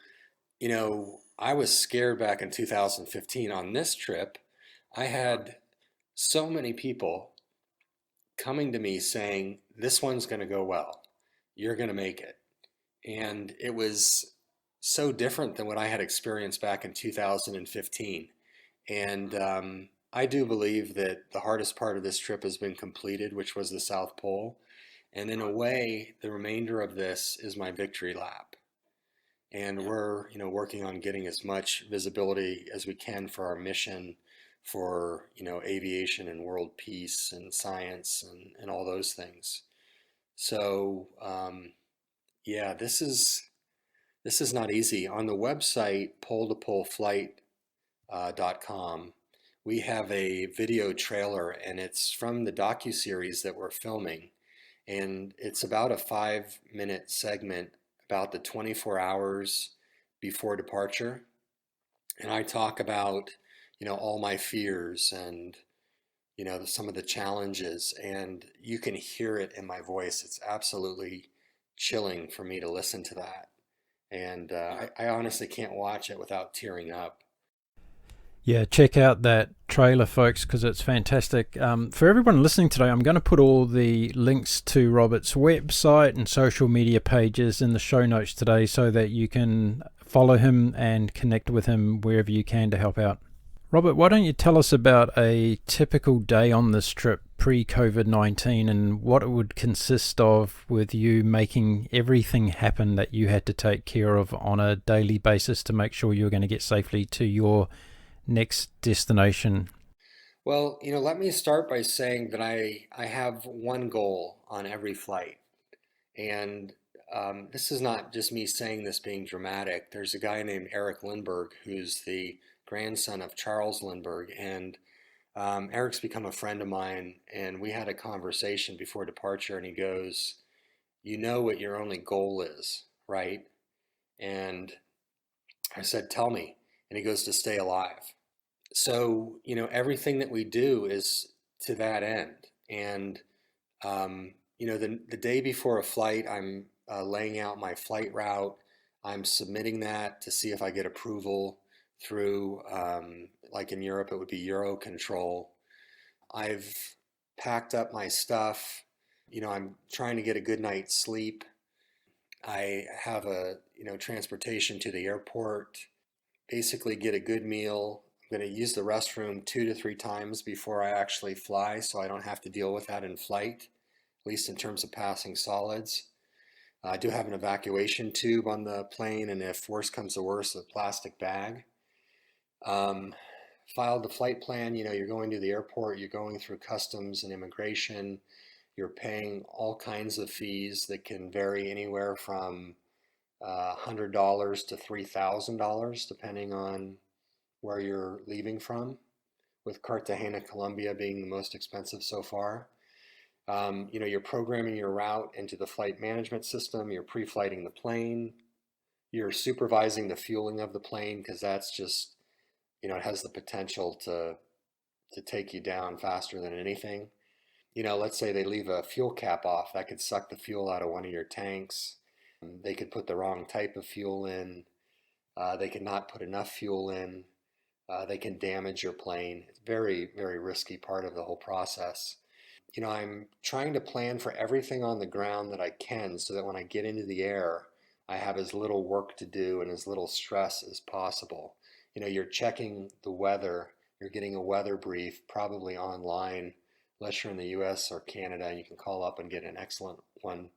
I was scared back in 2015 on this trip. I had so many people coming to me saying, this one's going to go well. You're going to make it. And it was so different than what I had experienced back in 2015. And I do believe that the hardest part of this trip has been completed, which was the South Pole. And in a way, the remainder of this is my victory lap. And we're, working on getting as much visibility as we can for our mission for, aviation and world peace and science and all those things. So, yeah, this is not easy. On the website, pole2poleflight.com, we have a video trailer, and it's from the docuseries that we're filming. And it's about a 5-minute segment about the 24 hours before departure. And I talk about, all my fears and, some of the challenges. And you can hear it in my voice. It's absolutely chilling for me to listen to that. And I honestly can't watch it without tearing up. Yeah, check out that trailer, folks, because it's fantastic. For everyone listening today, I'm going to put all the links to Robert's website and social media pages in the show notes today so that you can follow him and connect with him wherever you can to help out. Robert, why don't you tell us about a typical day on this trip pre-COVID-19 and what it would consist of with you making everything happen that you had to take care of on a daily basis to make sure you were going to get safely to your next destination? Well, let me start by saying that I have one goal on every flight. And this is not just me saying this being dramatic. There's a guy named Eric Lindbergh who's the grandson of Charles Lindbergh. And Eric's become a friend of mine. And we had a conversation before departure. And he goes, you know what your only goal is, right? And I said, tell me. And he goes, to stay alive. So, everything that we do is to that end. And, the day before a flight, I'm laying out my flight route. I'm submitting that to see if I get approval through, like in Europe, it would be Eurocontrol. I've packed up my stuff. I'm trying to get a good night's sleep. I have transportation to the airport, basically get a good meal. I'm going to use the restroom 2 to 3 times before I actually fly, so I don't have to deal with that in flight, at least in terms of passing solids. I do have an evacuation tube on the plane, and if worse comes to worse, a plastic bag. Um, Filed the flight plan. You're going to the airport, you're going through customs and immigration, you're paying all kinds of fees that can vary anywhere from $100 to $3,000, depending on where you're leaving from, with Cartagena, Colombia being the most expensive so far. You're programming your route into the flight management system, you're pre-flighting the plane, you're supervising the fueling of the plane because that's just, it has the potential to take you down faster than anything. Let's say they leave a fuel cap off, that could suck the fuel out of one of your tanks. They could put the wrong type of fuel in. They could not put enough fuel in. They can damage your plane. It's very, very risky part of the whole process. I'm trying to plan for everything on the ground that I can so that when I get into the air, I have as little work to do and as little stress as possible. You're checking the weather, you're getting a weather brief probably online, unless you're in the US or Canada, you can call up and get an excellent one.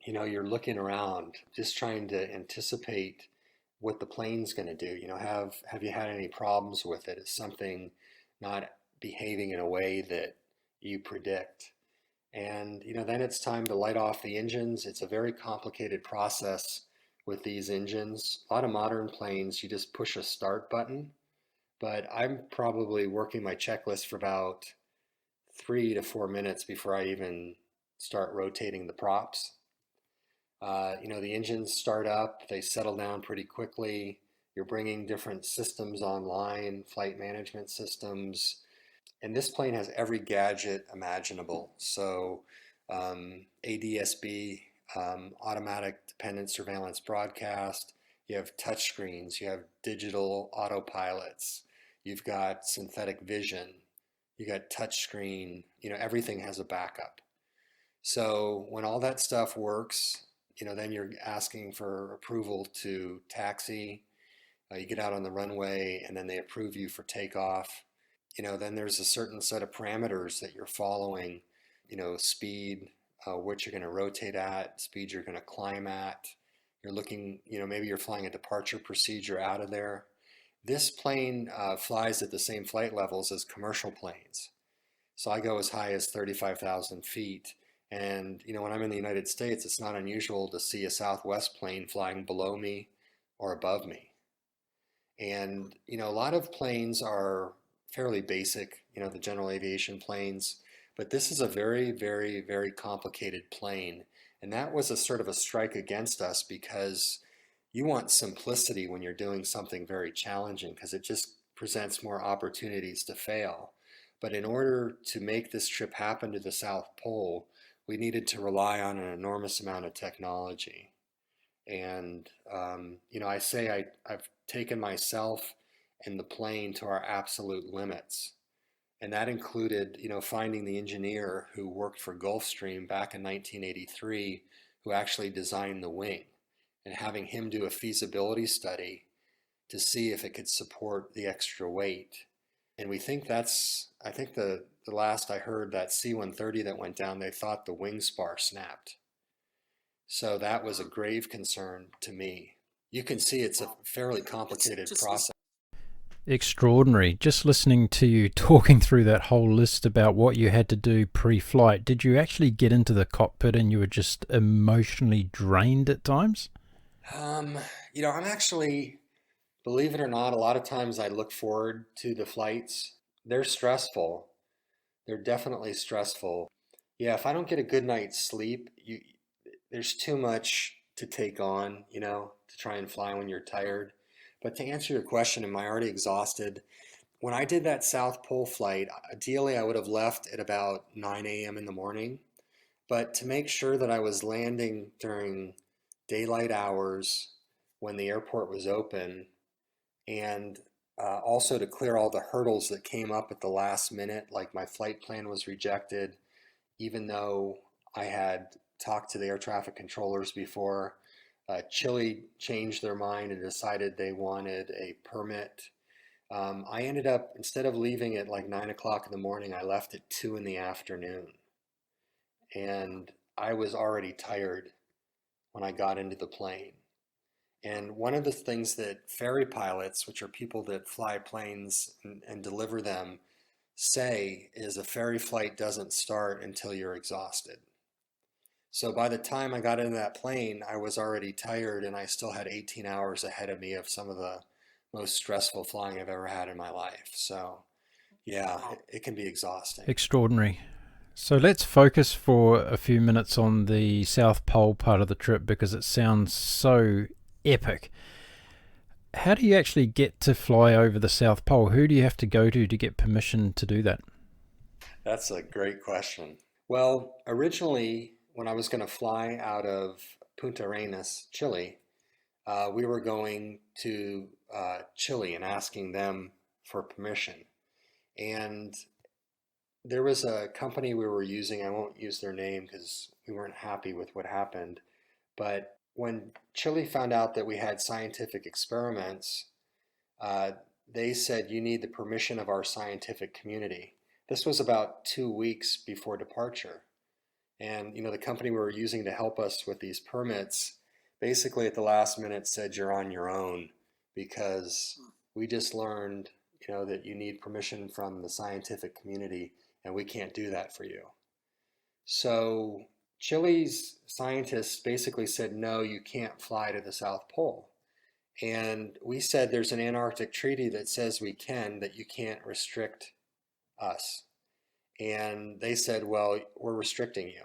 You're looking around, just trying to anticipate what the plane's going to do. Have you had any problems with it? Is something not behaving in a way that you predict? And then it's time to light off the engines. It's a very complicated process with these engines. A lot of modern planes, you just push a start button, but I'm probably working my checklist for about 3 to 4 minutes before I even start rotating the props. The engines start up, they settle down pretty quickly. You're bringing different systems online, flight management systems, and this plane has every gadget imaginable. So ADSB, automatic dependent surveillance broadcast, you have touch screens, you have digital autopilots, you've got synthetic vision, you got touch screen, everything has a backup. So when all that stuff works, then you're asking for approval to taxi. You get out on the runway and then they approve you for takeoff. Then there's a certain set of parameters that you're following, speed, what you're going to rotate at, speed you're going to climb at. You're looking, maybe you're flying a departure procedure out of there. This plane flies at the same flight levels as commercial planes. So I go as high as 35,000 feet. And, when I'm in the United States, it's not unusual to see a Southwest plane flying below me or above me. And, a lot of planes are fairly basic, the general aviation planes, but this is a very, very, very complicated plane. And that was a sort of a strike against us because you want simplicity when you're doing something very challenging because it just presents more opportunities to fail. But in order to make this trip happen to the South Pole, we needed to rely on an enormous amount of technology. And, I say I've taken myself and the plane to our absolute limits. And that included, finding the engineer who worked for Gulfstream back in 1983, who actually designed the wing, and having him do a feasibility study to see if it could support the extra weight. And I think the last I heard, that C-130 that went down, they thought the wing spar snapped. So that was a grave concern to me. You can see it's a fairly complicated process. Extraordinary. Just listening to you talking through that whole list about what you had to do pre-flight, did you actually get into the cockpit and you were just emotionally drained at times? I'm actually, believe it or not, a lot of times I look forward to the flights. They're stressful. They're definitely stressful. Yeah, if I don't get a good night's sleep, there's too much to take on, to try and fly when you're tired. But to answer your question, am I already exhausted? When I did that South Pole flight, ideally I would have left at about 9 a.m. in the morning. But to make sure that I was landing during daylight hours when the airport was open, and also to clear all the hurdles that came up at the last minute, like my flight plan was rejected, even though I had talked to the air traffic controllers before. Chile changed their mind and decided they wanted a permit. I ended up, instead of leaving at like 9 o'clock in the morning, I left at 2 in the afternoon. And I was already tired. when I got into the plane. And one of the things that ferry pilots, which are people that fly planes and deliver them, say is a ferry flight doesn't start until you're exhausted. So by the time I got into that plane, I was already tired and I still had 18 hours ahead of me of some of the most stressful flying I've ever had in my life. So yeah, it can be exhausting. Extraordinary. So let's focus for a few minutes on the South Pole part of the trip because it sounds so epic. How do you actually get to fly over the South Pole? Who do you have to go to get permission to do that? That's a great question. Well, originally, when I was going to fly out of Punta Arenas, Chile, we were going to Chile and asking them for permission. And there was a company we were using, I won't use their name because we weren't happy with what happened, but when Chile found out that we had scientific experiments, they said, you need the permission of our scientific community. This was about 2 weeks before departure. And the company we were using to help us with these permits basically at the last minute said, you're on your own because we just learned that you need permission from the scientific community and we can't do that for you. So Chile's scientists basically said, no, you can't fly to the South Pole. And we said there's an Antarctic treaty that says we can, that you can't restrict us. And they said, well, we're restricting you.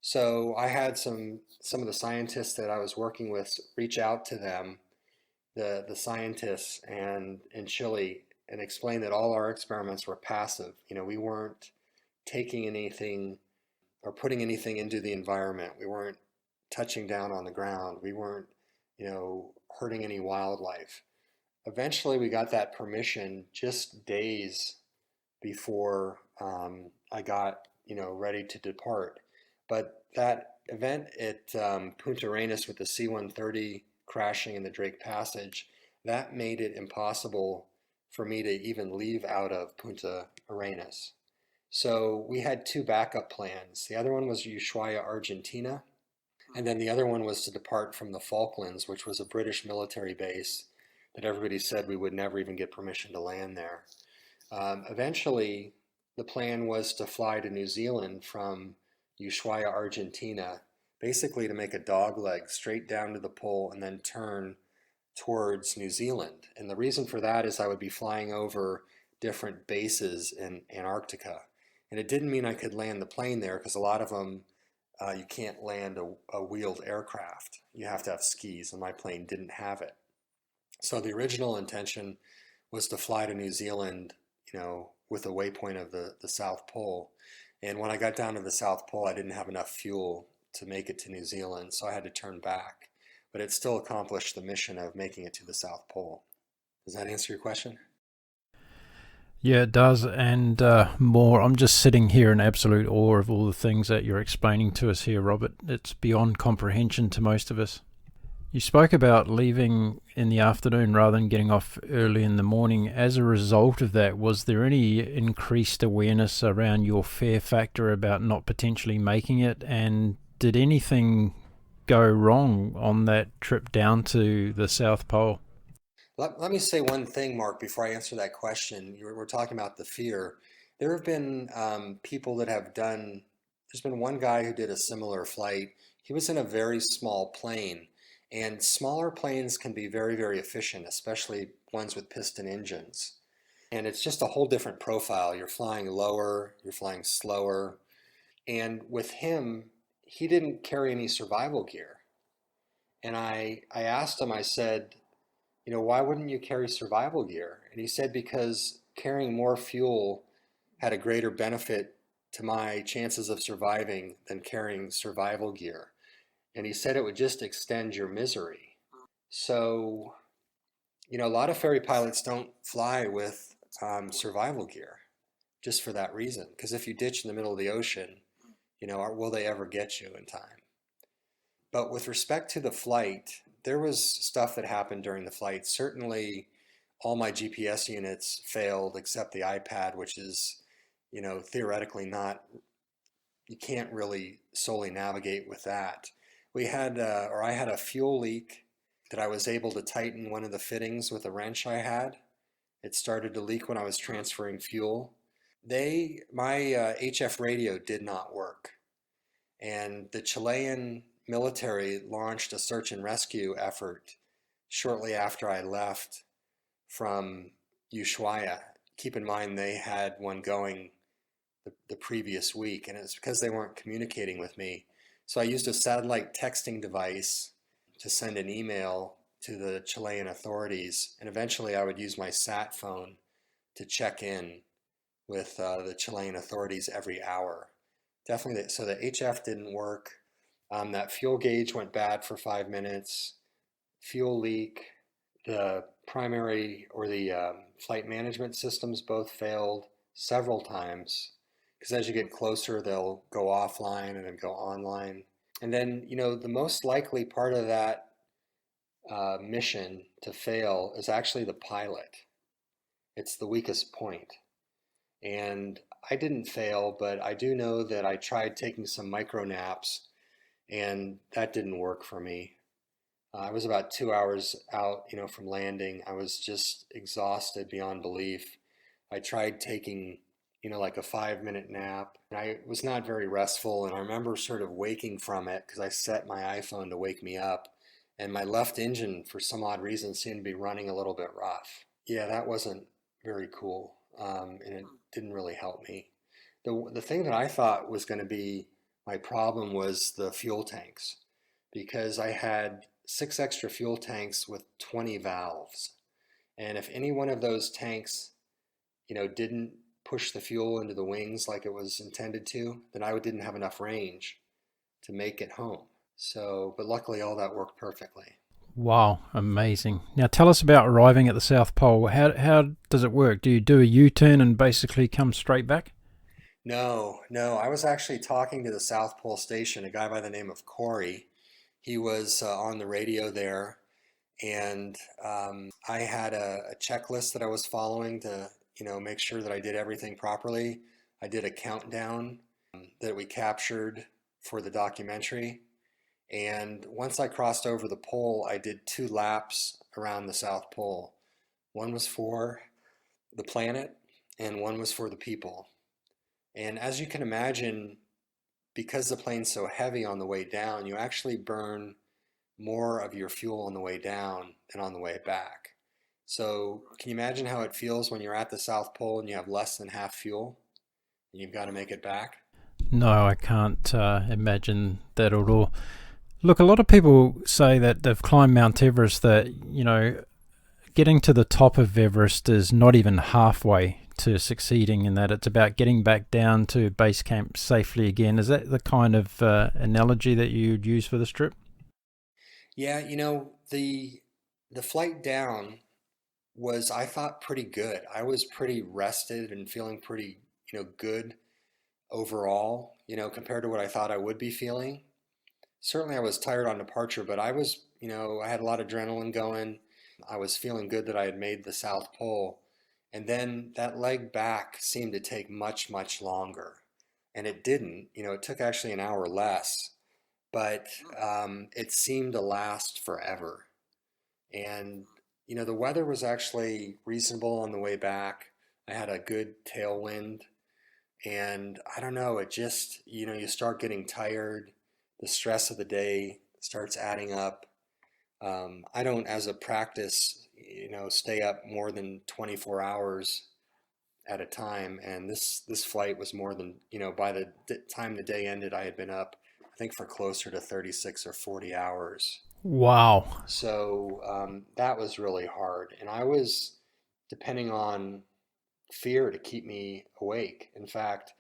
So I had some of the scientists that I was working with reach out to them, the scientists and in Chile, and explain that all our experiments were passive. We weren't taking anything or putting anything into the environment. We weren't touching down on the ground. We weren't, hurting any wildlife. Eventually, we got that permission just days before I got, ready to depart. But that event at Punta Arenas with the C-130 crashing in the Drake Passage, that made it impossible for me to even leave out of Punta Arenas. So we had two backup plans. The other one was Ushuaia, Argentina, and then the other one was to depart from the Falklands, which was a British military base that everybody said we would never even get permission to land there. Eventually, the plan was to fly to New Zealand from Ushuaia, Argentina, basically to make a dogleg straight down to the pole and then turn towards New Zealand. And the reason for that is I would be flying over different bases in Antarctica. And it didn't mean I could land the plane there because a lot of them, you can't land a wheeled aircraft. You have to have skis, and my plane didn't have it. So the original intention was to fly to New Zealand, with a waypoint of the South Pole. And when I got down to the South Pole, I didn't have enough fuel to make it to New Zealand, so I had to turn back. But it still accomplished the mission of making it to the South Pole. Does that answer your question? Yeah, it does, and more. I'm just sitting here in absolute awe of all the things that you're explaining to us here, Robert. It's beyond comprehension to most of us. You spoke about leaving in the afternoon rather than getting off early in the morning. As a result of that, was there any increased awareness around your fear factor about not potentially making it? And did anything go wrong on that trip down to the South Pole? Let me say one thing, Mark, before I answer that question. We're talking about the fear. There have been people that have done, there's been one guy who did a similar flight. He was in a very small plane, and smaller planes can be very, very efficient, especially ones with piston engines. And it's just a whole different profile. You're flying lower, you're flying slower. And with him, he didn't carry any survival gear. And I asked him, I said, why wouldn't you carry survival gear? And he said, because carrying more fuel had a greater benefit to my chances of surviving than carrying survival gear. And he said it would just extend your misery. So, a lot of ferry pilots don't fly with survival gear just for that reason. Because if you ditch in the middle of the ocean, will they ever get you in time? But with respect to the flight, there was stuff that happened during the flight. Certainly, all my GPS units failed except the iPad, which is, theoretically not, you can't really solely navigate with that. I had a fuel leak that I was able to tighten one of the fittings with a wrench I had. It started to leak when I was transferring fuel. My HF radio did not work, and the Chilean military launched a search and rescue effort shortly after I left from Ushuaia. Keep in mind they had one going the previous week, and it's because they weren't communicating with me. So I used a satellite texting device to send an email to the Chilean authorities, and eventually I would use my sat phone to check in with the Chilean authorities every hour. Definitely, so the HF didn't work. That fuel gauge went bad for 5 minutes. Fuel leak, the primary or the flight management systems both failed several times, because as you get closer, they'll go offline and then go online. And then, the most likely part of that mission to fail is actually the pilot. It's the weakest point. And I didn't fail, but I do know that I tried taking some micro naps, and that didn't work for me. I was about 2 hours out, from landing. I was just exhausted beyond belief. I tried taking, like a 5-minute nap, and I was not very restful. And I remember sort of waking from it because I set my iPhone to wake me up, and my left engine, for some odd reason, seemed to be running a little bit rough. Yeah, that wasn't very cool, and it didn't really help me. The thing that I thought was going to be my problem was the fuel tanks, because I had 6 extra fuel tanks with 20 valves. And if any one of those tanks, didn't push the fuel into the wings like it was intended to, then I didn't have enough range to make it home. So, but luckily all that worked perfectly. Wow, amazing. Now tell us about arriving at the South Pole. How does it work? Do you do a U-turn and basically come straight back? No, no, I was actually talking to the South Pole Station, a guy by the name of Corey. He was on the radio there, and I had a checklist that I was following to, make sure that I did everything properly. I did a countdown that we captured for the documentary. And once I crossed over the pole, I did 2 laps around the South Pole. One was for the planet, and one was for the people. And as you can imagine, because the plane's so heavy on the way down, you actually burn more of your fuel on the way down than on the way back. So can you imagine how it feels when you're at the South Pole and you have less than half fuel and you've got to make it back? No, I can't imagine that at all. Look, a lot of people say that they've climbed Mount Everest, that, getting to the top of Everest is not even halfway to succeeding, and that it's about getting back down to base camp safely again. Is that the kind of analogy that you'd use for this trip? Yeah, the flight down was, I thought, pretty good. I was pretty rested and feeling pretty, good overall, compared to what I thought I would be feeling. Certainly I was tired on departure, but I was, I had a lot of adrenaline going. I was feeling good that I had made the South Pole. And then that leg back seemed to take much, much longer. And it didn't, it took actually an hour less, but it seemed to last forever. And, the weather was actually reasonable on the way back. I had a good tailwind. And I don't know, it just, you start getting tired. The stress of the day starts adding up. I don't, as a practice, stay up more than 24 hours at a time. And this flight was more than, by the time the day ended, I had been up, I think, for closer to 36 or 40 hours. Wow. So that was really hard. And I was depending on fear to keep me awake. In fact,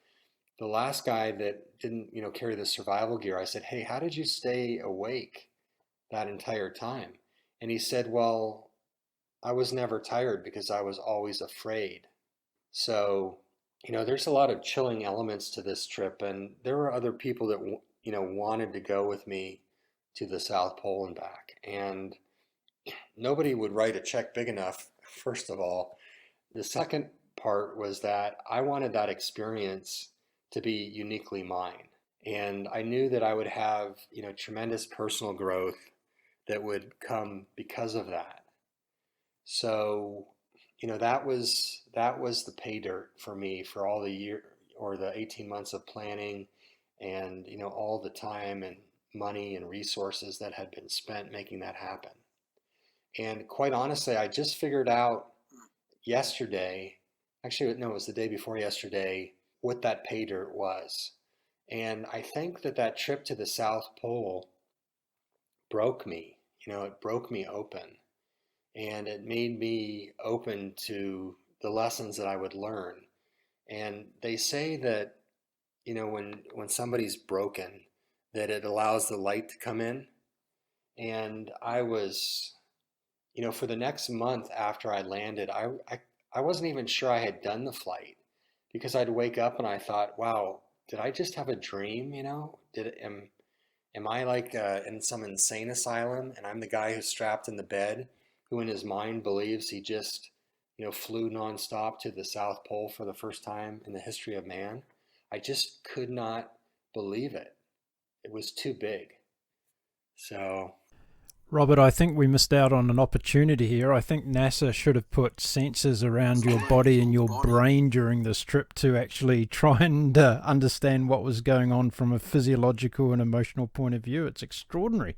the last guy that didn't, carry the survival gear, I said, "Hey, how did you stay awake that entire time?" And he said, "Well, I was never tired because I was always afraid." So, there's a lot of chilling elements to this trip, and there were other people that, wanted to go with me to the South Pole and back. And nobody would write a check big enough, first of all. The second part was that I wanted that experience to be uniquely mine. And I knew that I would have, tremendous personal growth that would come because of that. So, that was the pay dirt for me for all the year or the 18 months of planning and, all the time and money and resources that had been spent making that happen. And quite honestly, I just figured out yesterday, actually, no, it was the day before yesterday, what that pay dirt was. And I think that that trip to the South Pole broke me. It broke me open and it made me open to the lessons that I would learn. And they say that, when somebody's broken, that it allows the light to come in. And I was, for the next month after I landed, I wasn't even sure I had done the flight because I'd wake up and I thought, wow, did I just have a dream? Am I like in some insane asylum and I'm the guy who's strapped in the bed who in his mind believes he just, flew nonstop to the South Pole for the first time in the history of man? I just could not believe it. It was too big. So, Robert, I think we missed out on an opportunity here. I think NASA should have put sensors around your body and your brain during this trip to actually try and understand what was going on from a physiological and emotional point of view. It's extraordinary.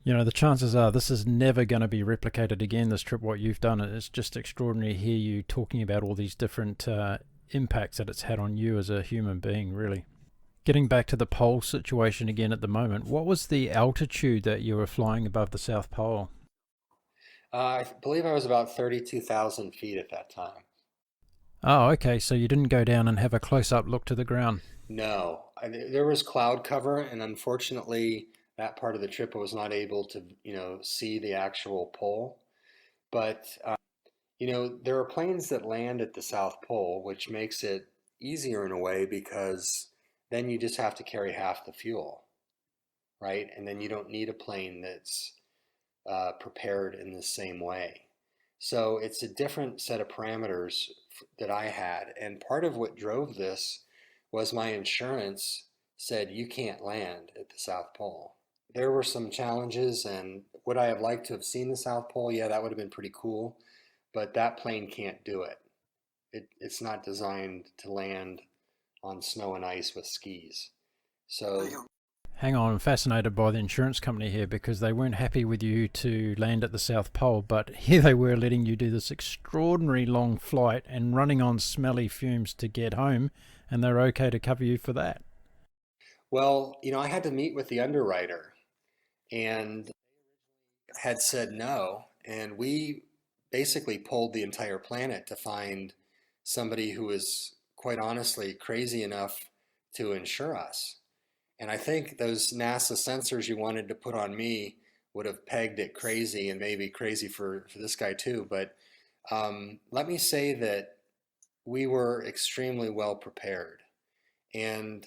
The chances are this is never going to be replicated again, this trip, what you've done. It's just extraordinary to hear you talking about all these different impacts that it's had on you as a human being, really. Getting back to the pole situation again at the moment, what was the altitude that you were flying above the South Pole? I believe I was about 32,000 feet at that time. Oh, okay, so you didn't go down and have a close-up look to the ground. No, there was cloud cover, and unfortunately, that part of the trip I was not able to, see the actual pole. But, there are planes that land at the South Pole, which makes it easier in a way because then you just have to carry half the fuel, right? And then you don't need a plane that's prepared in the same way. So it's a different set of parameters that I had. And part of what drove this was my insurance said you can't land at the South Pole. There were some challenges, and would I have liked to have seen the South Pole? Yeah, that would have been pretty cool, but that plane can't do it. It's not designed to land on snow and ice with skis. So, Hang on, I'm fascinated by the insurance company here because they weren't happy with you to land at the South Pole, but here they were letting you do this extraordinary long flight and running on smelly fumes to get home, and they're okay to cover you for that. well, I had to meet with the underwriter and had said no, and we basically pulled the entire planet to find somebody who was quite honestly crazy enough to insure us. And I think those NASA sensors you wanted to put on me would have pegged it crazy and maybe crazy for this guy too. But let me say that we were extremely well prepared. And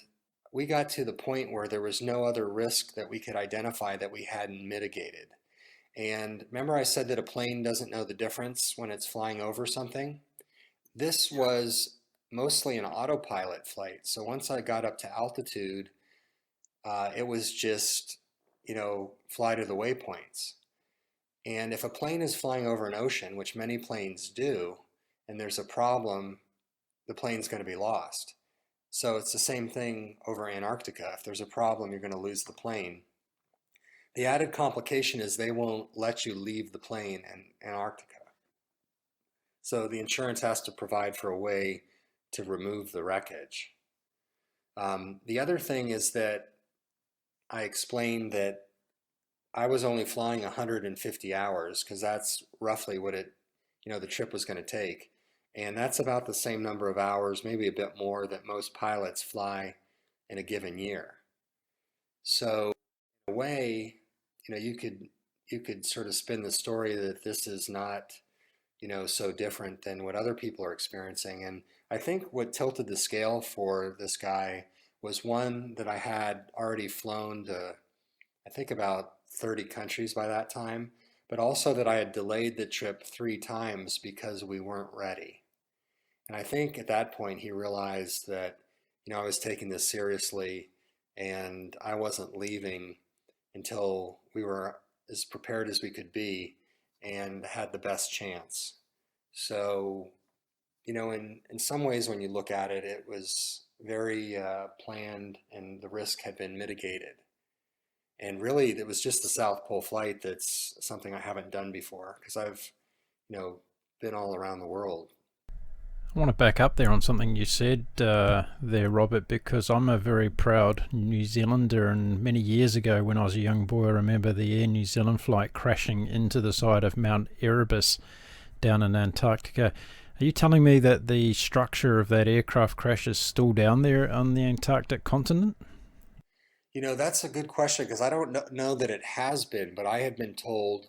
we got to the point where there was no other risk that we could identify that we hadn't mitigated. And remember I said that a plane doesn't know the difference when it's flying over something? This was mostly an autopilot flight. So once I got up to altitude, it was just, fly to the waypoints. And if a plane is flying over an ocean, which many planes do, and there's a problem, the plane's going to be lost. So it's the same thing over Antarctica. If there's a problem, you're going to lose the plane. The added complication is they won't let you leave the plane in Antarctica. So the insurance has to provide for a way to remove the wreckage. The other thing is that I explained that I was only flying 150 hours because that's roughly what the trip was going to take. And that's about the same number of hours, maybe a bit more, that most pilots fly in a given year. So in a way, you could sort of spin the story that this is not, so different than what other people are experiencing. And I think what tilted the scale for this guy was one that I had already flown to, I think about 30 countries by that time, but also that I had delayed the trip 3 times because we weren't ready. And I think at that point he realized that, I was taking this seriously and I wasn't leaving until we were as prepared as we could be and had the best chance. So, in some ways, when you look at it, it was very planned and the risk had been mitigated. And really, it was just the South Pole flight that's something I haven't done before because I've, been all around the world. I want to back up there on something you said there, Robert, because I'm a very proud New Zealander, and many years ago when I was a young boy, I remember the Air New Zealand flight crashing into the side of Mount Erebus down in Antarctica. Are you telling me that the structure of that aircraft crash is still down there on the Antarctic continent? That's a good question because I don't know that it has been, but I had been told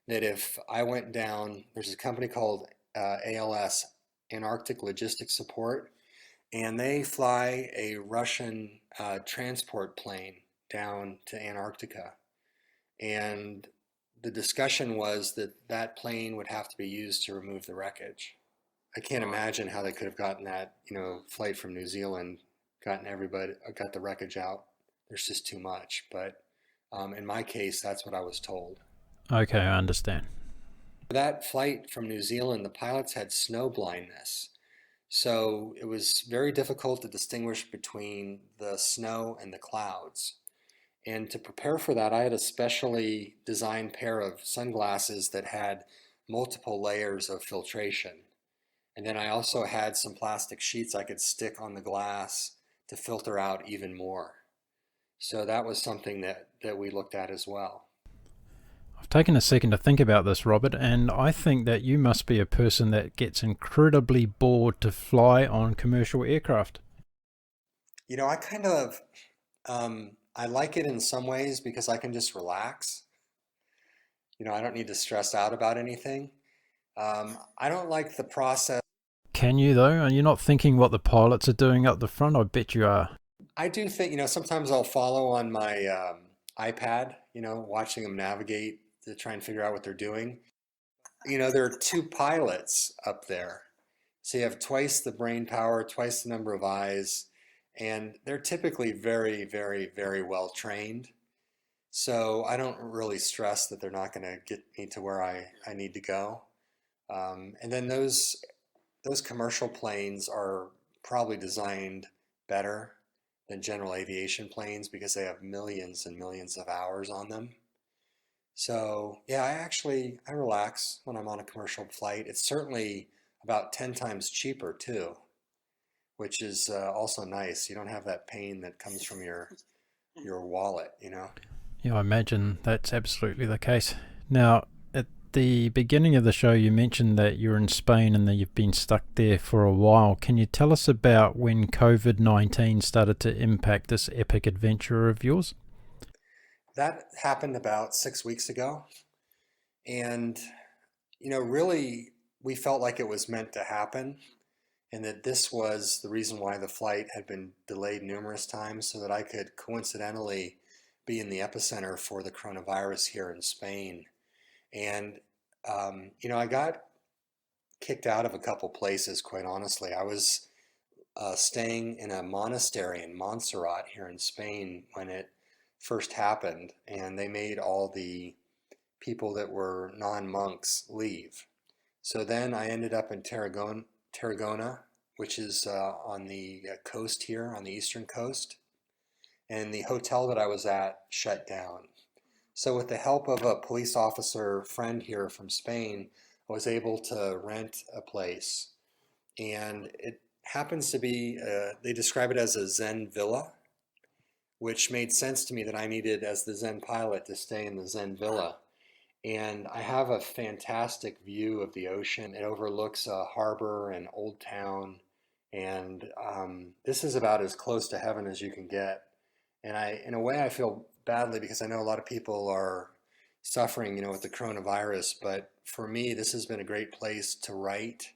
that if I went down, there's a company called ALS, Antarctic Logistics Support, and they fly a Russian transport plane down to Antarctica. And the discussion was that that plane would have to be used to remove the wreckage. I can't imagine how they could have gotten that, flight from New Zealand, got the wreckage out. There's just too much. But in my case, that's what I was told. Okay, I understand. That flight from New Zealand, the pilots had snow blindness. So it was very difficult to distinguish between the snow and the clouds. And to prepare for that, I had a specially designed pair of sunglasses that had multiple layers of filtration. And then I also had some plastic sheets I could stick on the glass to filter out even more. So that was something that we looked at as well. I've taken a second to think about this, Robert, and I think that you must be a person that gets incredibly bored to fly on commercial aircraft. I kind of, I like it in some ways because I can just relax. I don't need to stress out about anything. I don't like the process. Can you, though? Are you not thinking what the pilots are doing up the front? I bet you are. I do think, sometimes I'll follow on my iPad, watching them navigate to try and figure out what they're doing. There are two pilots up there. So you have twice the brain power, twice the number of eyes, and they're typically very, very, very well trained. So I don't really stress that they're not going to get me to where I need to go. And then those commercial planes are probably designed better than general aviation planes because they have millions and millions of hours on them. So yeah, I relax when I'm on a commercial flight. It's certainly about 10 times cheaper too, which is also nice. You don't have that pain that comes from your wallet. Yeah, I imagine that's absolutely the case. Now, at the beginning of the show, you mentioned that you're in Spain and that you've been stuck there for a while. Can you tell us about when COVID-19 started to impact this epic adventure of yours? That happened about 6 weeks ago. And, really, we felt like it was meant to happen and that this was the reason why the flight had been delayed numerous times so that I could coincidentally be in the epicenter for the coronavirus here in Spain. And, I got kicked out of a couple places, quite honestly. I was staying in a monastery in Montserrat here in Spain when it first happened, and they made all the people that were non-monks leave. So then I ended up in Tarragona, which is on the coast here, on the eastern coast, and the hotel that I was at shut down. So with the help of a police officer friend here from Spain, I was able to rent a place. And it happens to be, they describe it as a Zen villa, which made sense to me that I needed, as the Zen pilot, to stay in the Zen villa. And I have a fantastic view of the ocean. It overlooks a harbor and Old Town. And this is about as close to heaven as you can get. And in a way, I feel badly because I know a lot of people are suffering, with the coronavirus. But for me, this has been a great place to write,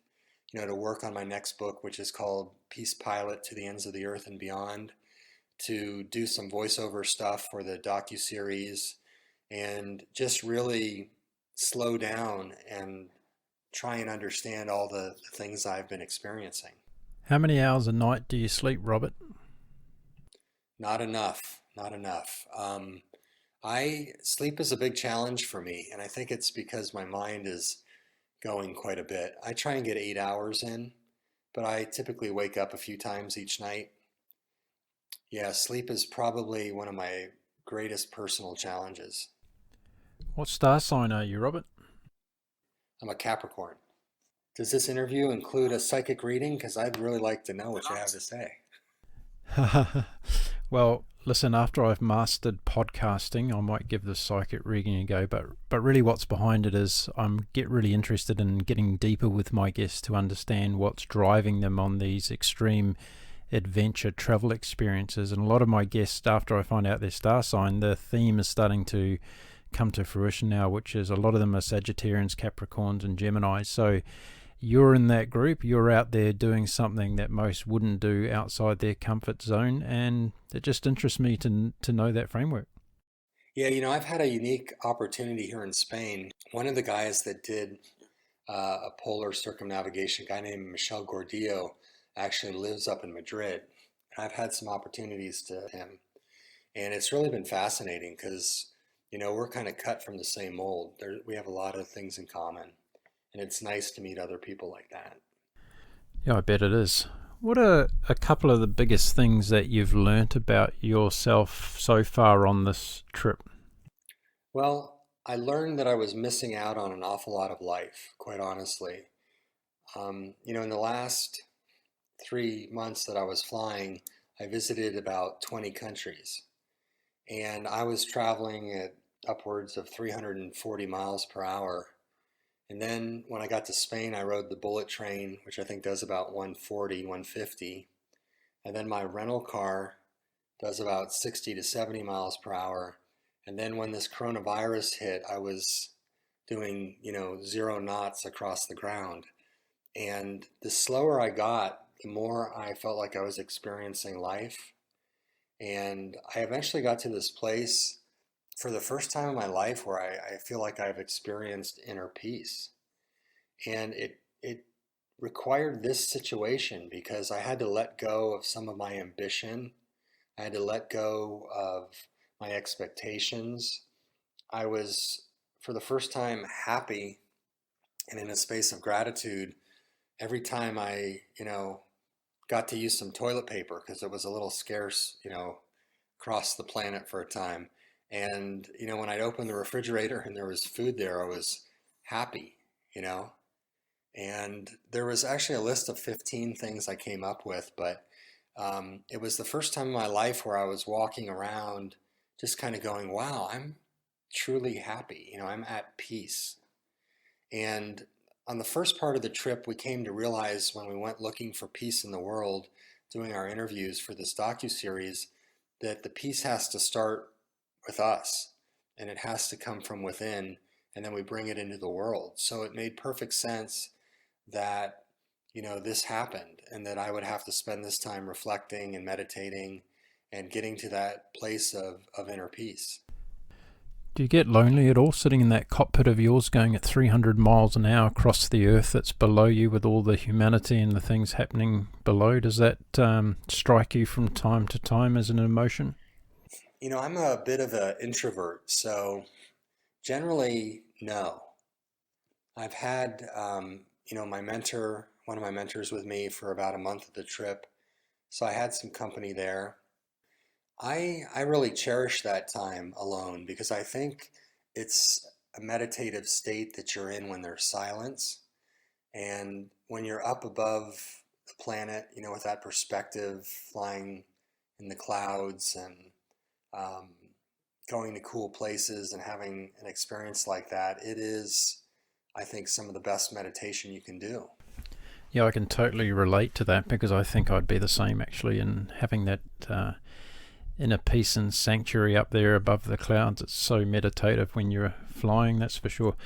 to work on my next book, which is called Peace Pilot to the Ends of the Earth and Beyond, to do some voiceover stuff for the docuseries, and just really slow down and try and understand all the things I've been experiencing. How many hours a night do you sleep, Robert? Not enough, not enough. I sleep is a big challenge for me, and I think it's because my mind is going quite a bit. I try and get 8 hours in, but I typically wake up a few times each night. Yeah, sleep is probably one of my greatest personal challenges. What star sign are you, Robert? I'm a Capricorn. Does this interview include a psychic reading? Because I'd really like to know what you have to say. Well, listen, after I've mastered podcasting, I might give the psychic reading a go, but really what's behind it is I'm get really interested in getting deeper with my guests to understand what's driving them on these extreme adventure travel experiences. And a lot of my guests, after I find out their star sign, the theme is starting to come to fruition now, which is a lot of them are Sagittarians, Capricorns, and Geminis. So you're in that group, you're out there doing something that most wouldn't do outside their comfort zone, and it just interests me to know that framework. Yeah, you know, I've had a unique opportunity here in Spain. One of the guys that did a polar circumnavigation, a guy named Michel Gordillo, actually lives up in Madrid. And I've had some opportunities to him. And it's really been fascinating because, you know, we're kind of cut from the same mold. We have a lot of things in common. And it's nice to meet other people like that. Yeah, I bet it is. What are a couple of the biggest things that you've learnt about yourself so far on this trip? Well, I learned that I was missing out on an awful lot of life, quite honestly. You know, in the last 3 months that I was flying, I visited about 20 countries. And I was traveling at upwards of 340 miles per hour. And then when I got to Spain, I rode the bullet train, which I think does about 140, 150. And then my rental car does about 60 to 70 miles per hour. And then when this coronavirus hit, I was doing, you know, 0 knots across the ground. And the slower I got, the more I felt like I was experiencing life. And I eventually got to this place for the first time in my life where I feel like I've experienced inner peace. And it required this situation because I had to let go of some of my ambition. I had to let go of my expectations. I was, for the first time, happy and in a space of gratitude every time I, you know, got to use some toilet paper because it was a little scarce, you know, across the planet for a time. And, you know, when I'd open the refrigerator and there was food there, I was happy, you know. And there was actually a list of 15 things I came up with, but it was the first time in my life where I was walking around just kind of going, wow, I'm truly happy. You know, I'm at peace. And on the first part of the trip, we came to realize when we went looking for peace in the world, doing our interviews for this docu-series, that the peace has to start with us and it has to come from within, and then we bring it into the world. So it made perfect sense that, you know, this happened and that I would have to spend this time reflecting and meditating and getting to that place of inner peace. Do you get lonely at all sitting in that cockpit of yours going at 300 miles an hour across the earth that's below you with all the humanity and the things happening below? Does that strike you from time to time as an emotion? You know, I'm a bit of an introvert, so generally, no. I've had, you know, one of my mentors with me for about a month of the trip, so I had some company there. I really cherish that time alone because I think it's a meditative state that you're in when there's silence. And when you're up above the planet, you know, with that perspective, flying in the clouds and um, going to cool places and having an experience like that, it is, I think, some of the best meditation you can do. Yeah, I can totally relate to that because I think I'd be the same actually in having that inner peace and sanctuary up there above the clouds. It's so meditative when you're flying, that's for sure.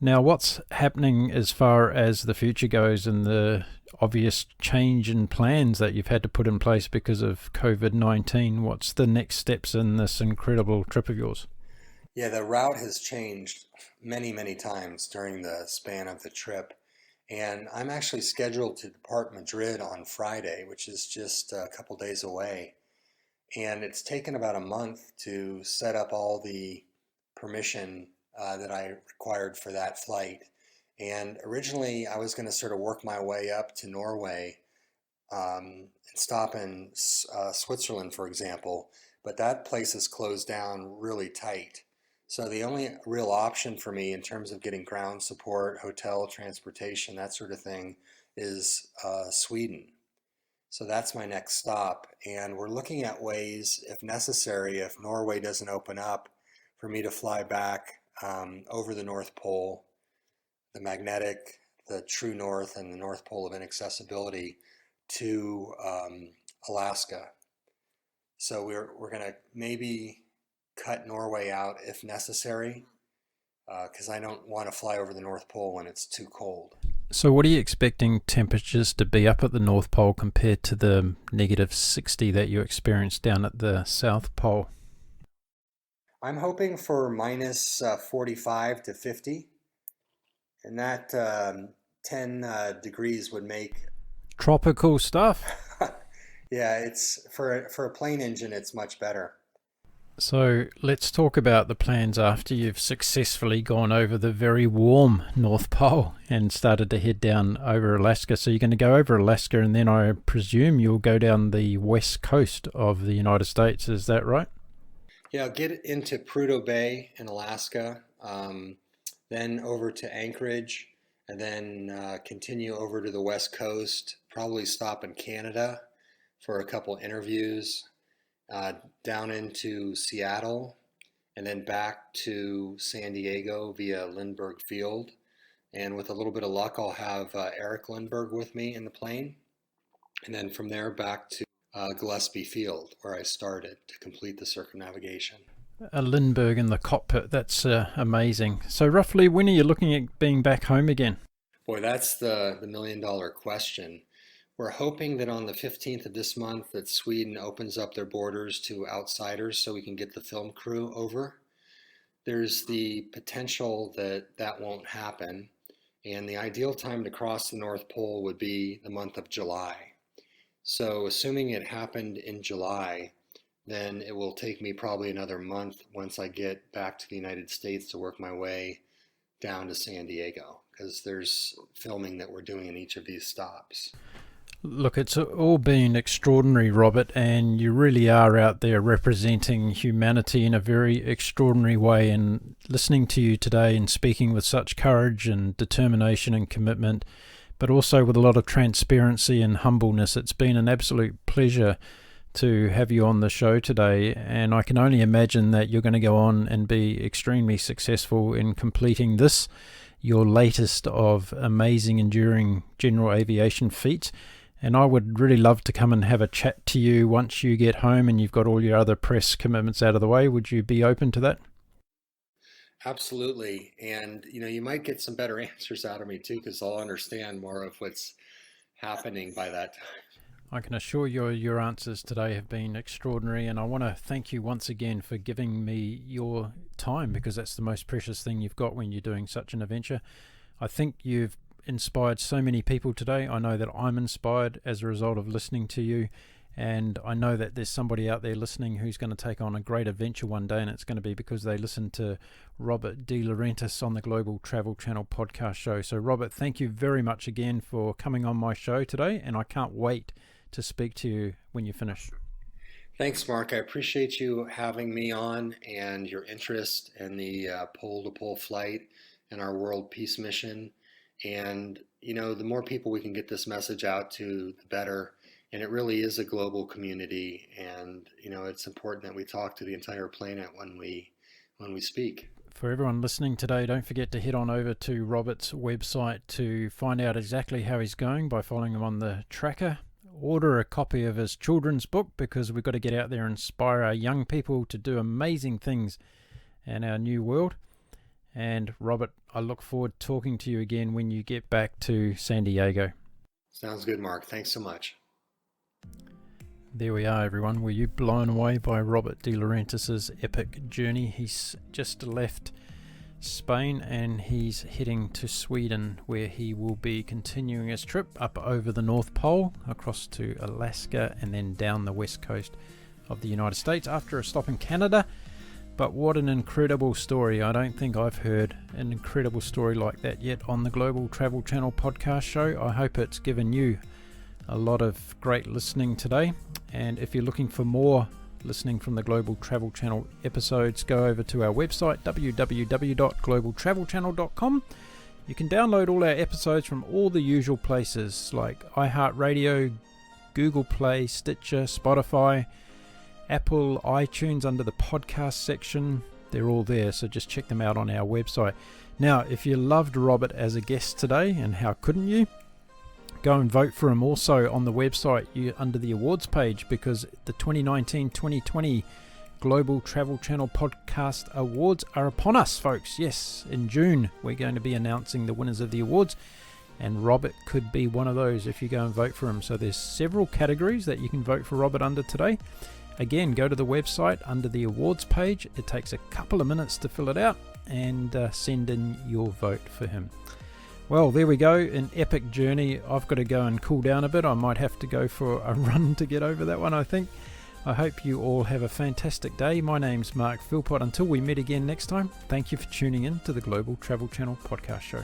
Now, what's happening as far as the future goes and the obvious change in plans that you've had to put in place because of COVID-19? What's the next steps in this incredible trip of yours? Yeah, the route has changed many, many times during the span of the trip. And I'm actually scheduled to depart Madrid on Friday, which is just a couple days away. And it's taken about a month to set up all the permission that I required for that flight. And originally I was going to sort of work my way up to Norway and stop in Switzerland, for example, but that place is closed down really tight. So the only real option for me in terms of getting ground support, hotel, transportation, that sort of thing, is Sweden. So that's my next stop. And we're looking at ways, if necessary, if Norway doesn't open up, for me to fly back over the North Pole, the magnetic, the true north, and the North Pole of inaccessibility to Alaska. So we're going to maybe cut Norway out if necessary, because I don't want to fly over the North Pole when it's too cold. So what are you expecting temperatures to be up at the North Pole compared to the -60 that you experienced down at the South Pole? I'm hoping for minus 45 to 50, and that 10 degrees would make... Tropical stuff. Yeah, it's for a plane engine, it's much better. So let's talk about the plans after you've successfully gone over the very warm North Pole and started to head down over Alaska. So you're going to go over Alaska and then I presume you'll go down the west coast of the United States. Is that right? Yeah, I'll get into Prudhoe Bay in Alaska, then over to Anchorage, and then continue over to the west coast, probably stop in Canada for a couple interviews, down into Seattle, and then back to San Diego via Lindbergh Field. And with a little bit of luck, I'll have Eric Lindbergh with me in the plane. And then from there back to Gillespie Field, where I started to complete the circumnavigation. A Lindbergh in the cockpit, that's amazing. So roughly when are you looking at being back home again? Boy, that's the million-dollar question. We're hoping that on the 15th of this month that Sweden opens up their borders to outsiders so we can get the film crew over. There's the potential that that won't happen, and the ideal time to cross the North Pole would be the month of July. So assuming it happened in July, then it will take me probably another month once I get back to the United States to work my way down to San Diego, because there's filming that we're doing in each of these stops. Look, it's all been extraordinary, Robert, and you really are out there representing humanity in a very extraordinary way. And listening to you today and speaking with such courage and determination and commitment, but also with a lot of transparency and humbleness, it's been an absolute pleasure to have you on the show today. And I can only imagine that you're going to go on and be extremely successful in completing this, your latest of amazing, enduring general aviation feats. And I would really love to come and have a chat to you once you get home and you've got all your other press commitments out of the way. Would you be open to that? Absolutely. And, you might get some better answers out of me too, because I'll understand more of what's happening by that time. I can assure you your answers today have been extraordinary, and I want to thank you once again for giving me your time, because that's the most precious thing you've got when you're doing such an adventure. I think you've inspired so many people today. I know that I'm inspired as a result of listening to you, and I know that there's somebody out there listening who's going to take on a great adventure one day, and it's going to be because they listened to Robert DeLaurentis on the Global Travel Channel podcast show. So Robert, thank you very much again for coming on my show today, and I can't wait to speak to you when you finish. Thanks, Mark. I appreciate you having me on and your interest in the pole-to-pole flight and our world peace mission. And, the more people we can get this message out to, the better. And it really is a global community. And, it's important that we talk to the entire planet when we speak. For everyone listening today, don't forget to head on over to Robert's website to find out exactly how he's going by following him on the tracker. Order a copy of his children's book, because we've got to get out there and inspire our young people to do amazing things in our new world. And Robert, I look forward to talking to you again when you get back to San Diego. Sounds good, Mark. Thanks so much. There we are, everyone. Were you blown away by Robert DeLaurentis' epic journey? He's just left Spain and he's heading to Sweden, where he will be continuing his trip up over the North Pole, across to Alaska, and then down the west coast of the United States after a stop in Canada. But what an incredible story. I don't think I've heard an incredible story like that yet on the Global Travel Channel podcast show. I hope it's given you a lot of great listening today. And if you're looking for more listening from the Global Travel Channel episodes, go over to our website, www.globaltravelchannel.com. You can download all our episodes from all the usual places like iHeartRadio, Google Play, Stitcher, Spotify, Apple, iTunes under the podcast section. They're all there, so just check them out on our website. Now, if you loved Robert as a guest today, and how couldn't you, go and vote for him also on the website under the awards page, because the 2019-2020 Global Travel Channel Podcast Awards are upon us, folks. Yes, in June we're going to be announcing the winners of the awards, and Robert could be one of those if you go and vote for him. So there's several categories that you can vote for Robert under today. Again, go to the website under the awards page. It takes a couple of minutes to fill it out, and send in your vote for him. Well, there we go, an epic journey. I've got to go and cool down a bit. I might have to go for a run to get over that one, I think. I hope you all have a fantastic day. My name's Mark Philpott. Until we meet again next time, thank you for tuning in to the Global Travel Channel podcast show.